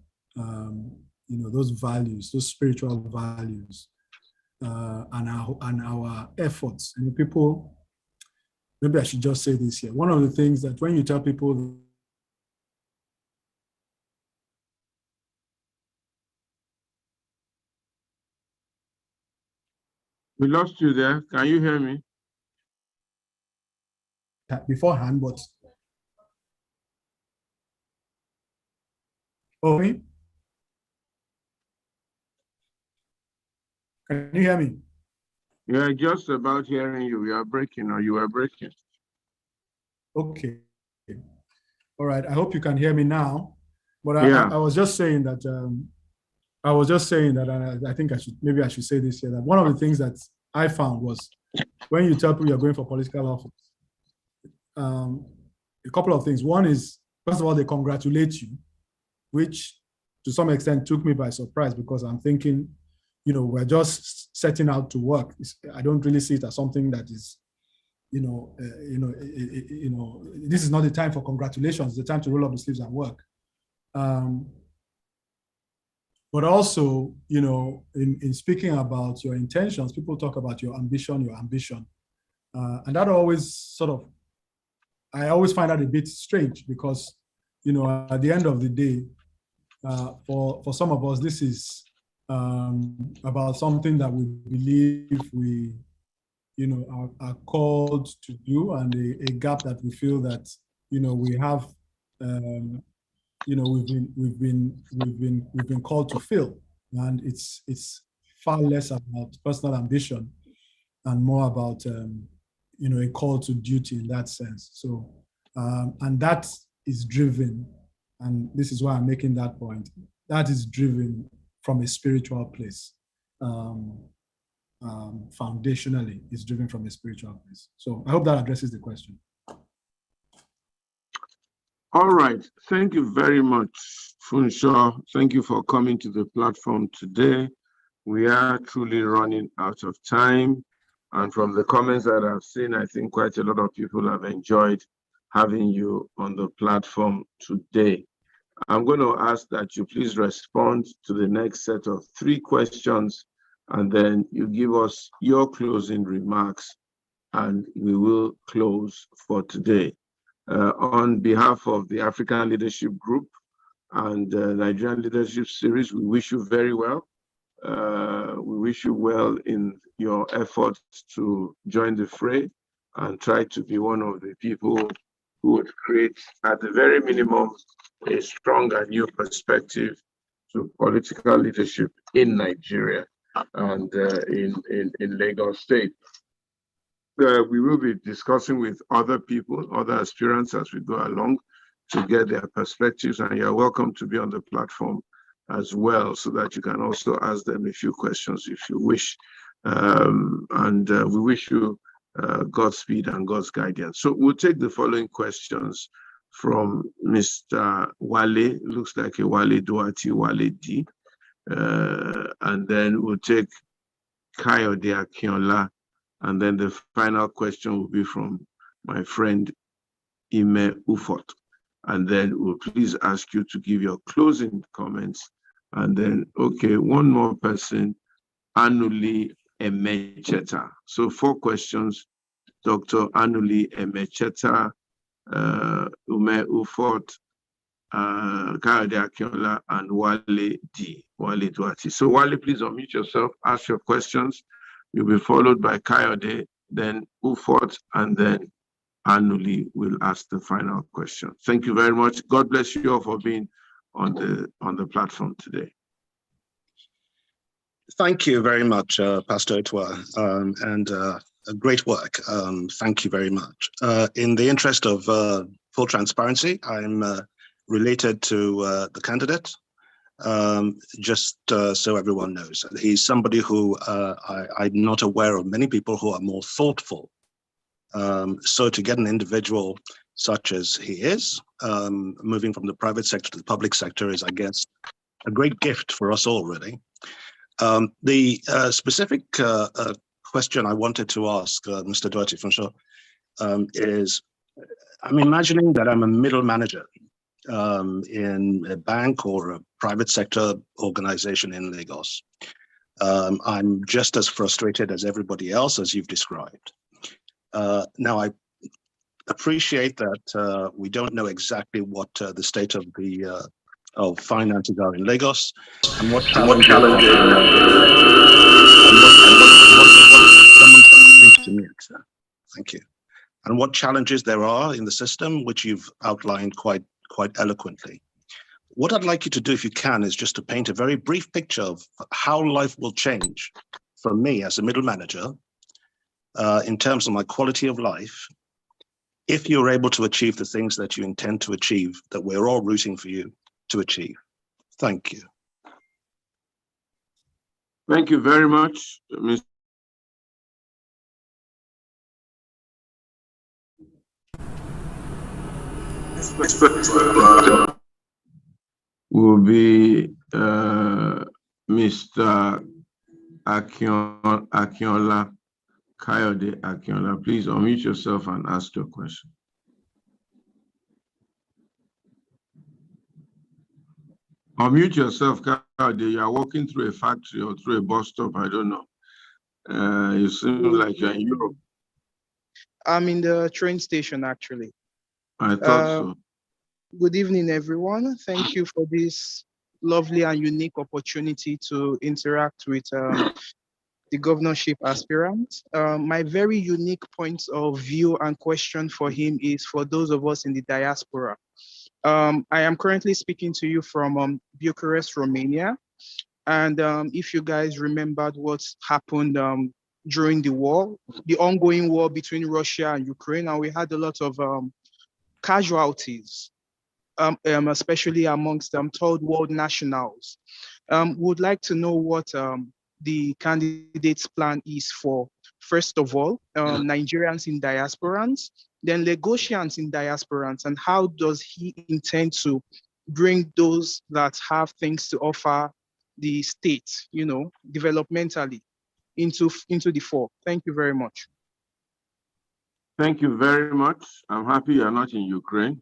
[SPEAKER 1] those values, those spiritual values, and our efforts. And people, maybe I should just say this here. One of the things that when you tell people
[SPEAKER 2] we lost you there. Can you hear me?
[SPEAKER 1] Beforehand, but me? Can you hear me?
[SPEAKER 2] We are just about hearing you. We are breaking, or you are breaking.
[SPEAKER 1] Okay. All right. I hope you can hear me now. But
[SPEAKER 2] Yeah.
[SPEAKER 1] I was just saying that. I think I should say this here, that one of the things that I found was when you tell people you're going for political office, a couple of things. One is, first of all, they congratulate you, which to some extent took me by surprise, because I'm thinking, we're just setting out to work. I don't really see it as something that is, this is not the time for congratulations. It's the time to roll up the sleeves and work. But also, in speaking about your intentions, people talk about your ambition. And that always I always find that a bit strange, because, at the end of the day, for some of us, this is about something that we believe we, are called to do, and a gap that we feel that, we have, we've been called to fill, and it's far less about personal ambition and more about a call to duty in that sense. So and that is driven, and this is why I'm making that point, that is driven from a spiritual place. Foundationally, is driven from a spiritual place. So I hope that addresses the question.
[SPEAKER 2] All right. Thank you very much, Funsho. Thank you for coming to the platform today. We are truly running out of time. And from the comments that I've seen, I think quite a lot of people have enjoyed having you on the platform today. I'm going to ask that you please respond to the next set of 3 questions, and then you give us your closing remarks, and we will close for today. On behalf of the African Leadership Group, and Nigerian Leadership Series. We wish you very well. We wish you well in your efforts to join the fray and try to be one of the people who would create, at the very minimum, a strong and new perspective to political leadership in Nigeria and in Lagos State. We will be discussing with other people, other aspirants as we go along to get their perspectives, and you're welcome to be on the platform as well so that you can also ask them a few questions if you wish. We wish you Godspeed and God's guidance. So we'll take the following questions from Mr. Wale, looks like a Wale Doherty, Wale D. And then we'll take Kayode Akinola. And then the final question will be from my friend Ime Ufot. And then we'll please ask you to give your closing comments. And then, okay, one more person, Anuli Emecheta. So 4 questions, Dr. Anuli Emecheta, Ume Ufot, Kayode Akinola, and Wale D, Wale Duarte. So Wale, please unmute yourself, ask your questions. You'll be followed by Kayode, then Ufot, and then Anuli will ask the final question. Thank you very much. God bless you all for being on the platform today.
[SPEAKER 7] Thank you very much, Pastor Ituah, and great work. Thank you very much. In the interest of full transparency, I'm related to the candidate, just so everyone knows. He's somebody who I'm not aware of many people who are more thoughtful. So to get an individual such as he is, moving from the private sector to the public sector is, I guess, a great gift for us all, really. The specific question I wanted to ask Mr. Doherty is, I'm imagining that I'm a middle manager in a bank or a private sector organization in Lagos. I'm just as frustrated as everybody else, as you've described. Now, I appreciate that we don't know exactly what the state of the of finances are in Lagos and what challenges Thank you. And what challenges there are in the system, which you've outlined quite eloquently. What I'd like you to do, if you can, is just to paint a very brief picture of how life will change for me as a middle manager in terms of my quality of life, if you're able to achieve the things that you intend to achieve, that we're all rooting for you to achieve. Thank you.
[SPEAKER 2] Thank you very much, Mr. Will be Mr. Akinola, Kayode Akinola. Please unmute yourself and ask your question. Unmute yourself, Kayode. You are walking through a factory or through a bus stop. I don't know. You seem like you're in Europe.
[SPEAKER 8] I'm in the train station, actually.
[SPEAKER 2] I thought so.
[SPEAKER 8] Good evening, everyone. Thank you for this lovely and unique opportunity to interact with the governorship aspirant. My very unique point of view and question for him is for those of us in the diaspora. I am currently speaking to you from Bucharest, Romania. And if you guys remembered what happened during the war, the ongoing war between Russia and Ukraine, and we had a lot of casualties, especially amongst third world nationals. Would like to know what the candidate's plan is for, first of all, Nigerians in diasporans, then Lagosians in diasporans, and how does he intend to bring those that have things to offer the state, you know, developmentally into the fore. Thank you very much.
[SPEAKER 2] Thank you very much. I'm happy you're not in Ukraine.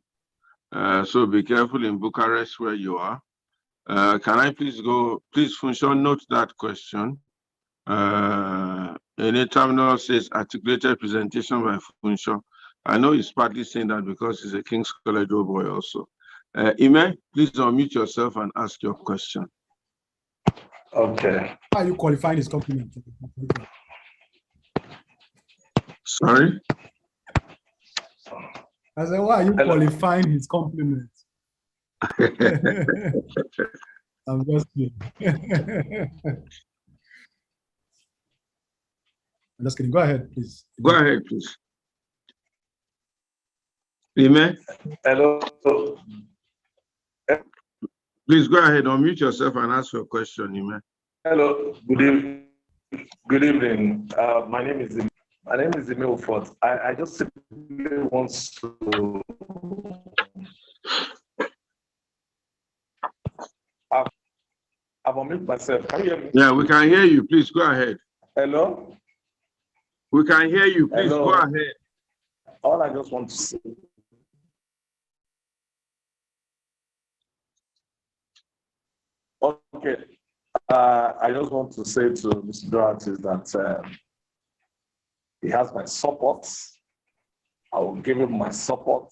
[SPEAKER 2] So be careful in Bucharest where you are. Can I please Funso, note that question. In a terminal says articulated presentation by Funso. I know he's partly saying that because he's a King's College old boy also. Ime, please unmute yourself and ask your question.
[SPEAKER 9] Okay.
[SPEAKER 1] How are you qualifying his compliment?
[SPEAKER 2] Sorry?
[SPEAKER 1] I said, why are you qualifying his compliment? I'm just kidding. I'm just kidding. Go ahead, please.
[SPEAKER 2] Go ahead, please. Ime?
[SPEAKER 9] Hello.
[SPEAKER 2] Please go ahead, unmute yourself and ask your question, Ime.
[SPEAKER 9] Hello. Good evening. My name is Emil Fort. I just simply want to I've unmuted myself. Can you hear me?
[SPEAKER 2] Yeah, we can hear you. Please go ahead.
[SPEAKER 9] Hello?
[SPEAKER 2] We can hear you. Please
[SPEAKER 9] Hello.
[SPEAKER 2] go ahead.
[SPEAKER 9] All I just want to say. Okay. I just want to say to Mr. Doherty that he has my support. I will give him my support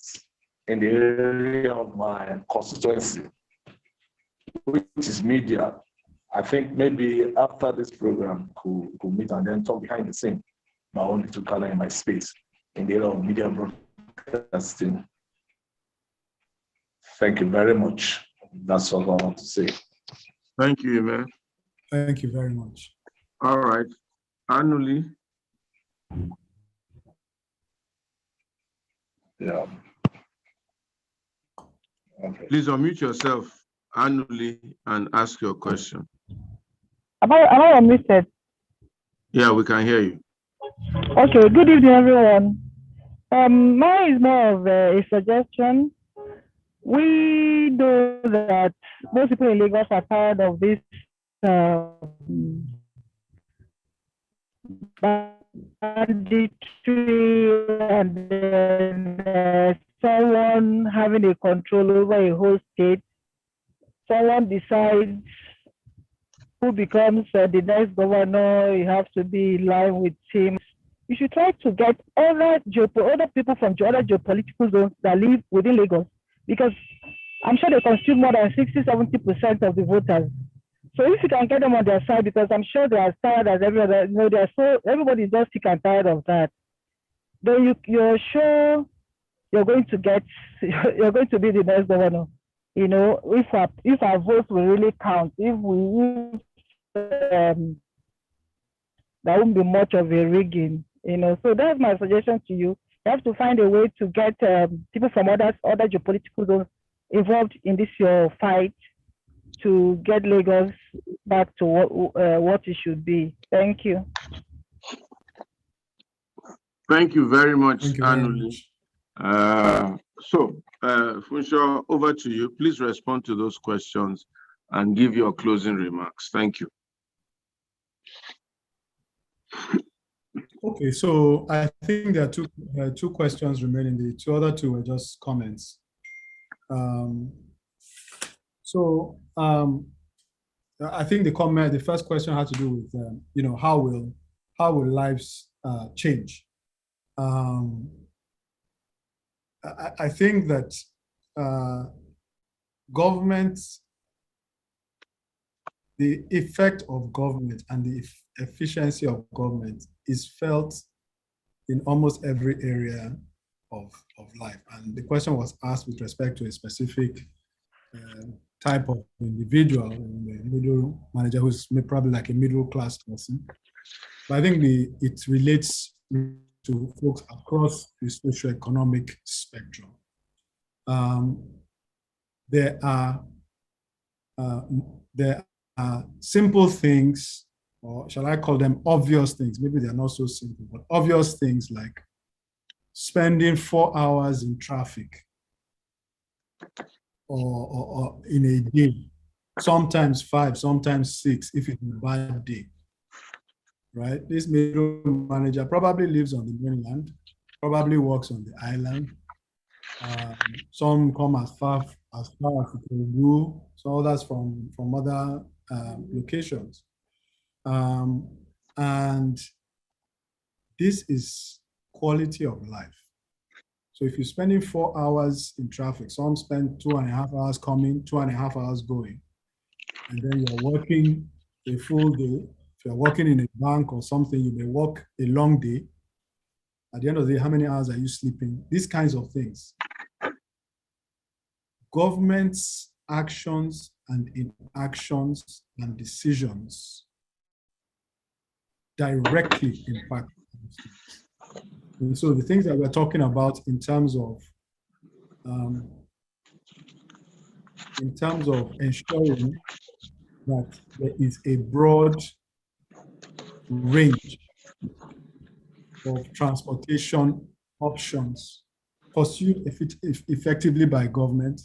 [SPEAKER 9] in the area of my constituency, which is media. I think maybe after this program, we'll meet and then talk behind the scene, my own little color in my space in the area of media broadcasting. Thank you very much. That's all I want to say.
[SPEAKER 2] Thank you, man.
[SPEAKER 1] Thank you very much.
[SPEAKER 2] All right. Anuli.
[SPEAKER 9] Yeah. Okay.
[SPEAKER 2] Please unmute yourself, Anuli, and ask your question.
[SPEAKER 10] Am I unmuted?
[SPEAKER 2] Yeah, we can hear you.
[SPEAKER 10] Okay, good evening, everyone. Mine is more of a suggestion. We know that most people in Lagos are tired of this banditry and then someone having a control over a whole state. Someone decides who becomes the next governor. You have to be in line with him. You should try to get other people from other geopolitical zones that live within Lagos, because I'm sure they consume more than 60–70% of the voters. So if you can get them on their side, because I'm sure they are as tired as every other, everybody is just sick and tired of that. Then you're sure you're going to be the next governor. You know, if our votes will really count, there won't be much of a rigging. You know, so that's my suggestion to you. You have to find a way to get people from other geopolitical zones involved in this your fight to get Lagos back to what it should be. Thank you.
[SPEAKER 2] Thank you very much, Anuli. Funsho, over to you. Please respond to those questions and give your closing remarks. Thank you.
[SPEAKER 1] Okay, so I think there are two questions remaining. The two other two were just comments. I think the first question had to do with how will lives change. I think that the effect of government and the efficiency of government is felt in almost every area of life. And the question was asked with respect to a specific type of individual, the middle manager who's probably like a middle class person. But I think it relates to folks across the socioeconomic spectrum. There are simple things, or shall I call them obvious things? Maybe they're not so simple, but obvious things like spending 4 hours in traffic or in a day, sometimes 5, sometimes 6 if it's a bad day, right? This middle manager probably lives on the mainland, probably works on the island. Some come as far as Ituah, some others from other locations. And this is quality of life. So if you're spending 4 hours in traffic, some spend 2.5 hours coming, 2.5 hours going, and then you're working a full day. If you're working in a bank or something, you may work a long day. At the end of the day, how many hours are you sleeping? These kinds of things. Government's actions and inactions and decisions directly impact. And so the things that we're talking about in terms of ensuring that there is a broad range of transportation options pursued effectively by government,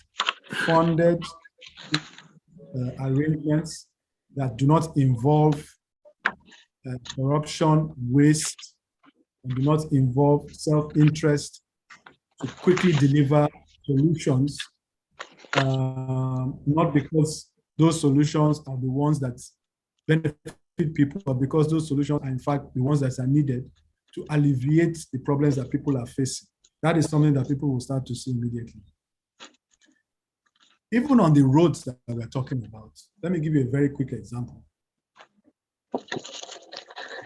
[SPEAKER 1] funded arrangements that do not involve corruption, waste, and do not involve self-interest to quickly deliver solutions, not because those solutions are the ones that benefit people, but because those solutions are in fact the ones that are needed to alleviate the problems that people are facing. That is something that people will start to see immediately. Even on the roads that we're talking about, let me give you a very quick example.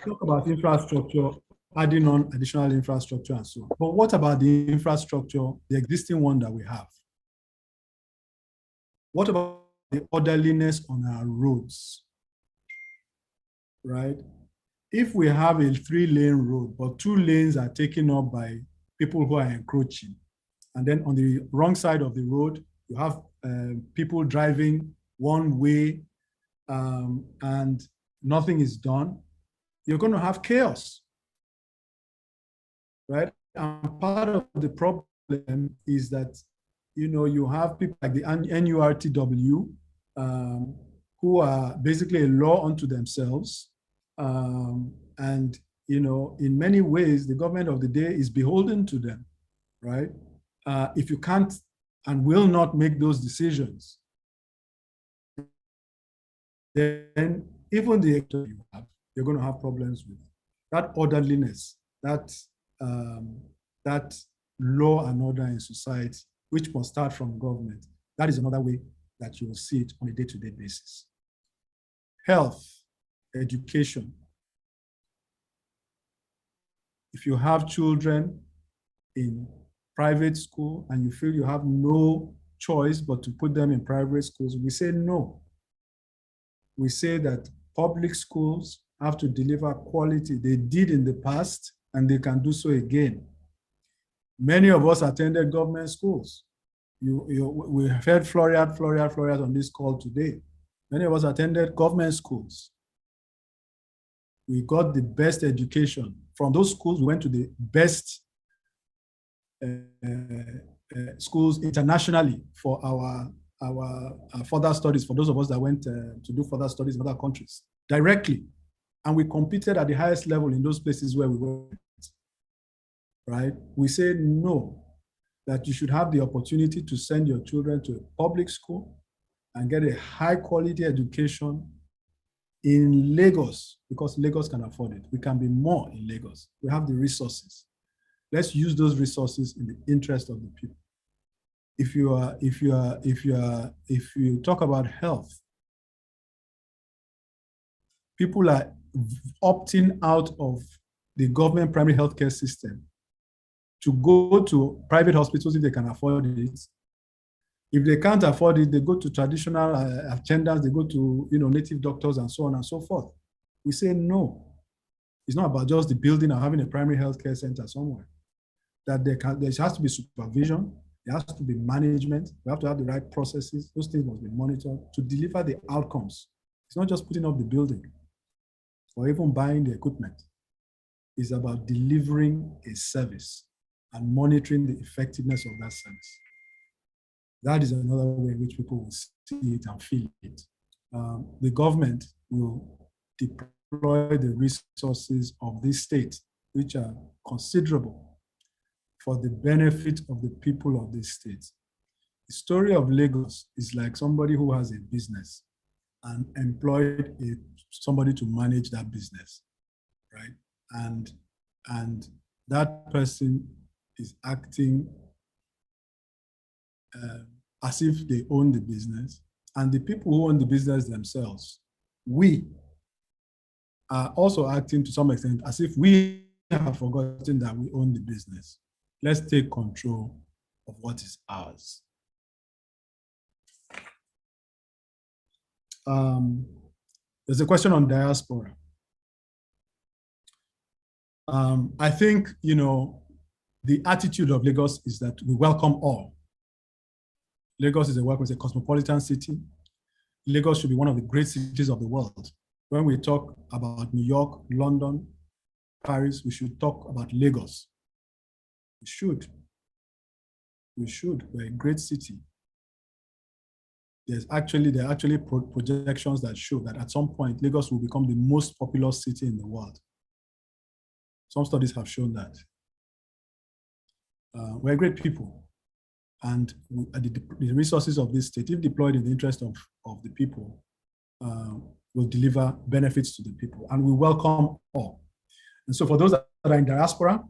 [SPEAKER 1] Talk about infrastructure, adding on additional infrastructure and so on. But what about the infrastructure, the existing one that we have? What about the orderliness on our roads, right? If we have a 3-lane road, but 2 lanes are taken up by people who are encroaching, and then on the wrong side of the road, you have people driving one way and nothing is done, you're going to have chaos, right? And part of the problem is that, you know, you have people like the NURTW who are basically a law unto themselves. And, you know, in many ways, the government of the day is beholden to them, right? If you can't and will not make those decisions, then even the actor you have, you're going to have problems with that orderliness, that law and order in society, which must start from government. That is another way that you will see it on a day-to-day basis. Health, education. If you have children in private school and you feel you have no choice but to put them in private schools, we say no. We say that public schools have to deliver quality. They did in the past and they can do so again. Many of us attended government schools. We have heard Floriad on this call today. Many of us attended government schools. We got the best education. From those schools, we went to the best schools internationally for our further studies, for those of us that went to do further studies in other countries, directly. And we competed at the highest level in those places where we went, right? We say no, that you should have the opportunity to send your children to a public school and get a high quality education in Lagos, because Lagos can afford it. We can be more in Lagos. We have the resources. Let's use those resources in the interest of the people. If you talk about health, people are opting out of the government primary healthcare system to go to private hospitals if they can afford it. If they can't afford it, they go to traditional attendants, they go to native doctors and so on and so forth. We say no. It's not about just the building or having a primary healthcare center somewhere. That there has to be supervision, there has to be management, we have to have the right processes, those things must be monitored to deliver the outcomes. It's not just putting up the building or even buying the equipment. It's about delivering a service and monitoring the effectiveness of that service. That is another way in which people will see it and feel it. The government will deploy the resources of this state, which are considerable, for the benefit of the people of this state. The story of Lagos is like somebody who has a business and employed somebody to manage that business, right? And that person is acting as if they own the business, and the people who own the business themselves, we are also acting to some extent as if we have forgotten that we own the business. Let's take control of what is ours. There's a question on diaspora. I think, the attitude of Lagos is that we welcome all. Lagos is a cosmopolitan city. Lagos should be one of the great cities of the world. When we talk about New York, London, Paris, we should talk about Lagos. We should. We're a great city. There are actually projections that show that at some point, Lagos will become the most populous city in the world. Some studies have shown that. We're great people. And the resources of this state, if deployed in the interest of the people, will deliver benefits to the people. And we welcome all. And so for those that are in diaspora,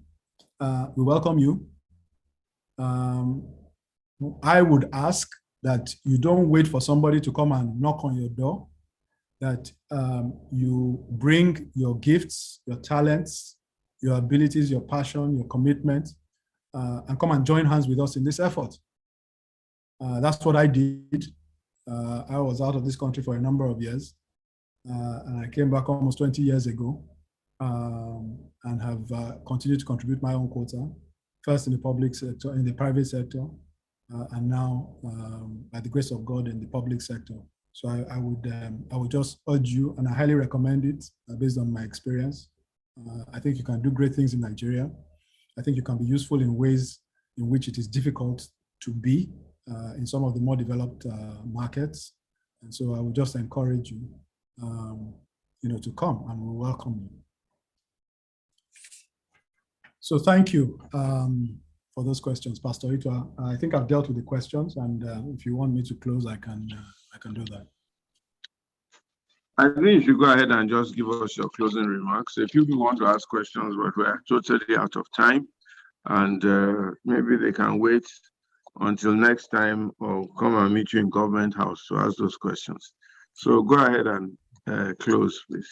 [SPEAKER 1] we welcome you. I would ask that you don't wait for somebody to come and knock on your door, that you bring your gifts, your talents, your abilities, your passion, your commitment, and come and join hands with us in this effort. That's what I did. I was out of this country for a number of years, and I came back almost 20 years ago, and have continued to contribute my own quota, first in the public sector, in the private sector, and now, by the grace of God, in the public sector. So I would just urge you, and I highly recommend it based on my experience. I think you can do great things in Nigeria. I think you can be useful in ways in which it is difficult to be in some of the more developed markets. And so I would just encourage you, to come, and we welcome you. So thank you for those questions, Pastor Ituah. I think I've dealt with the questions, and if you want me to close, I can do that.
[SPEAKER 2] I think you should go ahead and just give us your closing remarks. If you want to ask questions, but we're totally out of time, and maybe they can wait until next time or come and meet you in Government House to ask those questions. So go ahead and close, please.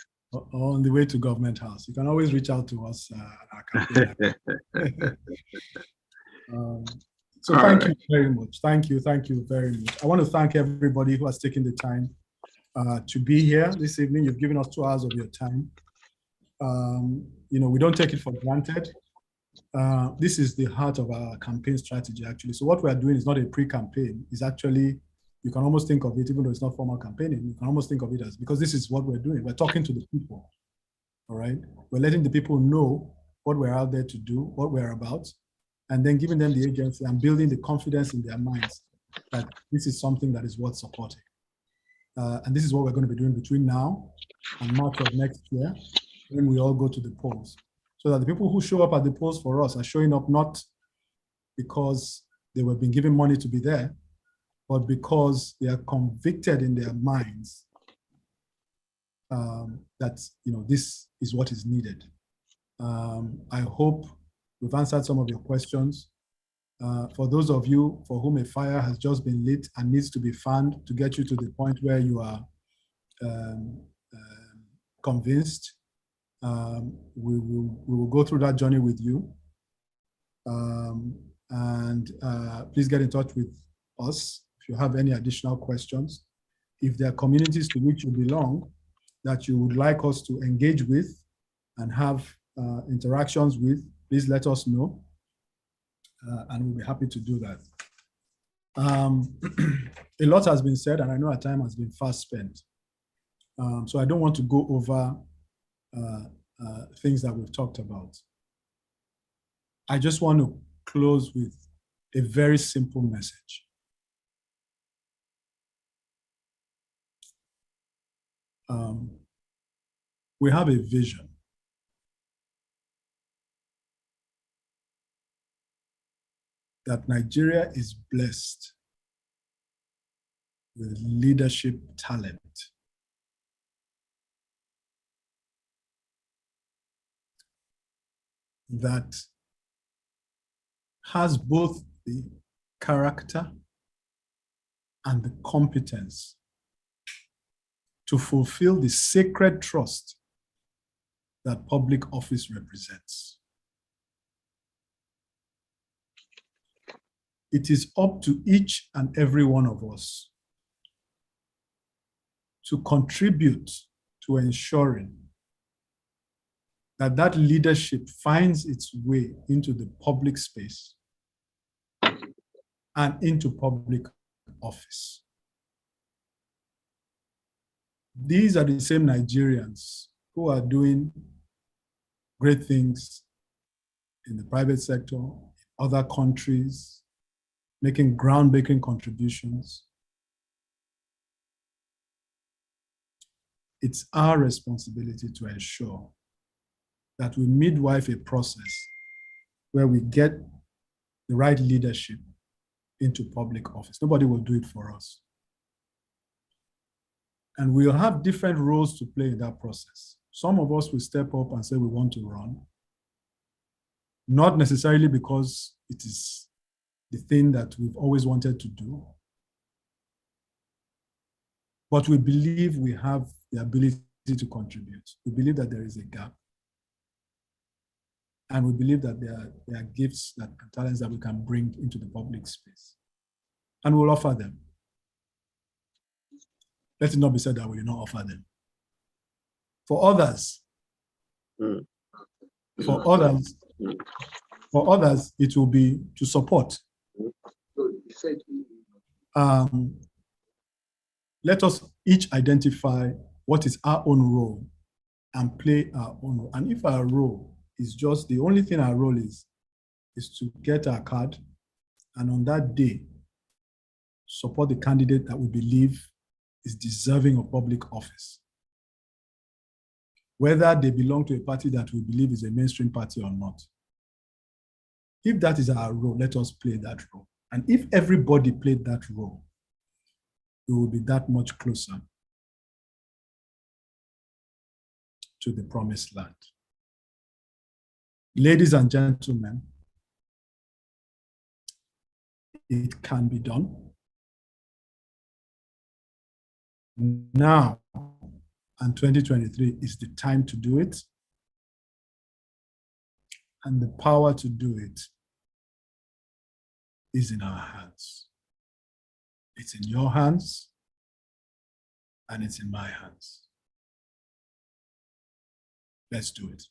[SPEAKER 1] On the way to Government House. You can always reach out to us at our campaign. So thank you very much. Thank you very much. I want to thank everybody who has taken the time to be here this evening. You've given us 2 hours of your time. We don't take it for granted. This is the heart of our campaign strategy, actually. So what we are doing is not a pre-campaign. It's actually, you can almost think of it, even though it's not formal campaigning, you can almost think of it as, because this is what we're doing. We're talking to the people, all right? We're letting the people know what we're out there to do, what we're about, and then giving them the agency and building the confidence in their minds that this is something that is worth supporting. And this is what we're going to be doing between now and March of next year, when we all go to the polls. So that the people who show up at the polls for us are showing up not because they were being given money to be there, but because they are convicted in their minds that this is what is needed. I hope we've answered some of your questions. For those of you for whom a fire has just been lit and needs to be fanned to get you to the point where you are convinced, we will go through that journey with you. Please get in touch with us if you have any additional questions. If there are communities to which you belong that you would like us to engage with and have interactions with, please let us know, and we'll be happy to do that. A lot has been said, and I know our time has been fast spent. So I don't want to go over things that we've talked about. I just want to close with a very simple message. We have a vision. That Nigeria is blessed with leadership talent. That has both the character and the competence to fulfill the sacred trust that public office represents. It is up to each and every one of us to contribute to ensuring that that leadership finds its way into the public space and into public office. These are the same Nigerians who are doing great things in the private sector, in other countries, making groundbreaking contributions. It's our responsibility to ensure that we midwife a process where we get the right leadership into public office. Nobody will do it for us. And we'll have different roles to play in that process. Some of us will step up and say we want to run, not necessarily because it is the thing that we've always wanted to do, but we believe we have the ability to contribute. We believe that there is a gap. And we believe that there are gifts and talents that we can bring into the public space. And we'll offer them. Let it not be said that we will not offer them. For others, it will be to support. Let us each identify what is our own role and play our own role. And if our role is just the only thing our role is to get our card and on that day support the candidate that we believe is deserving of public office, whether they belong to a party that we believe is a mainstream party or not. If that is our role, let us play that role. And if everybody played that role, we will be that much closer to the promised land. Ladies and gentlemen, it can be done. Now, and 2023 is the time to do it. And the power to do it is in our hands. It's in your hands, and it's in my hands. Let's do it.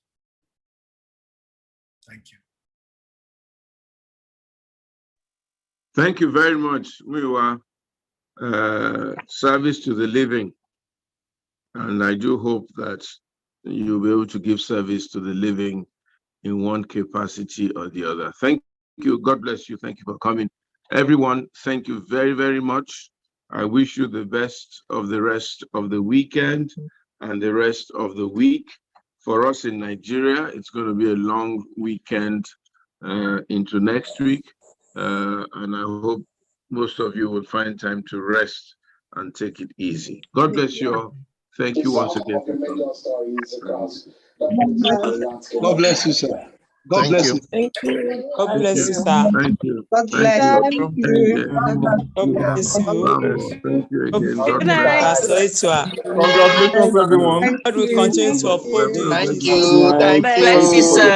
[SPEAKER 1] Thank you.
[SPEAKER 2] Thank you very much, Muyiwa. Service to the living. And I do hope that you'll be able to give service to the living in one capacity or the other. Thank you. God bless you. Thank you for coming. Everyone, thank you very, very much. I wish you the best of the rest of the weekend and the rest of the week. For us in Nigeria, it's going to be a long weekend into next week. And I hope most of you will find time to rest and take it easy. God bless you all. Thank you once again.
[SPEAKER 11] God bless you, sir. God bless you.
[SPEAKER 12] Thank you. God bless you, sir.
[SPEAKER 2] Thank you.
[SPEAKER 12] God bless you.
[SPEAKER 2] God bless you. Thank you again. God bless you.
[SPEAKER 11] Congratulations, everyone.
[SPEAKER 12] God will continue to uphold you.
[SPEAKER 11] Thank you.
[SPEAKER 12] Bless you, sir.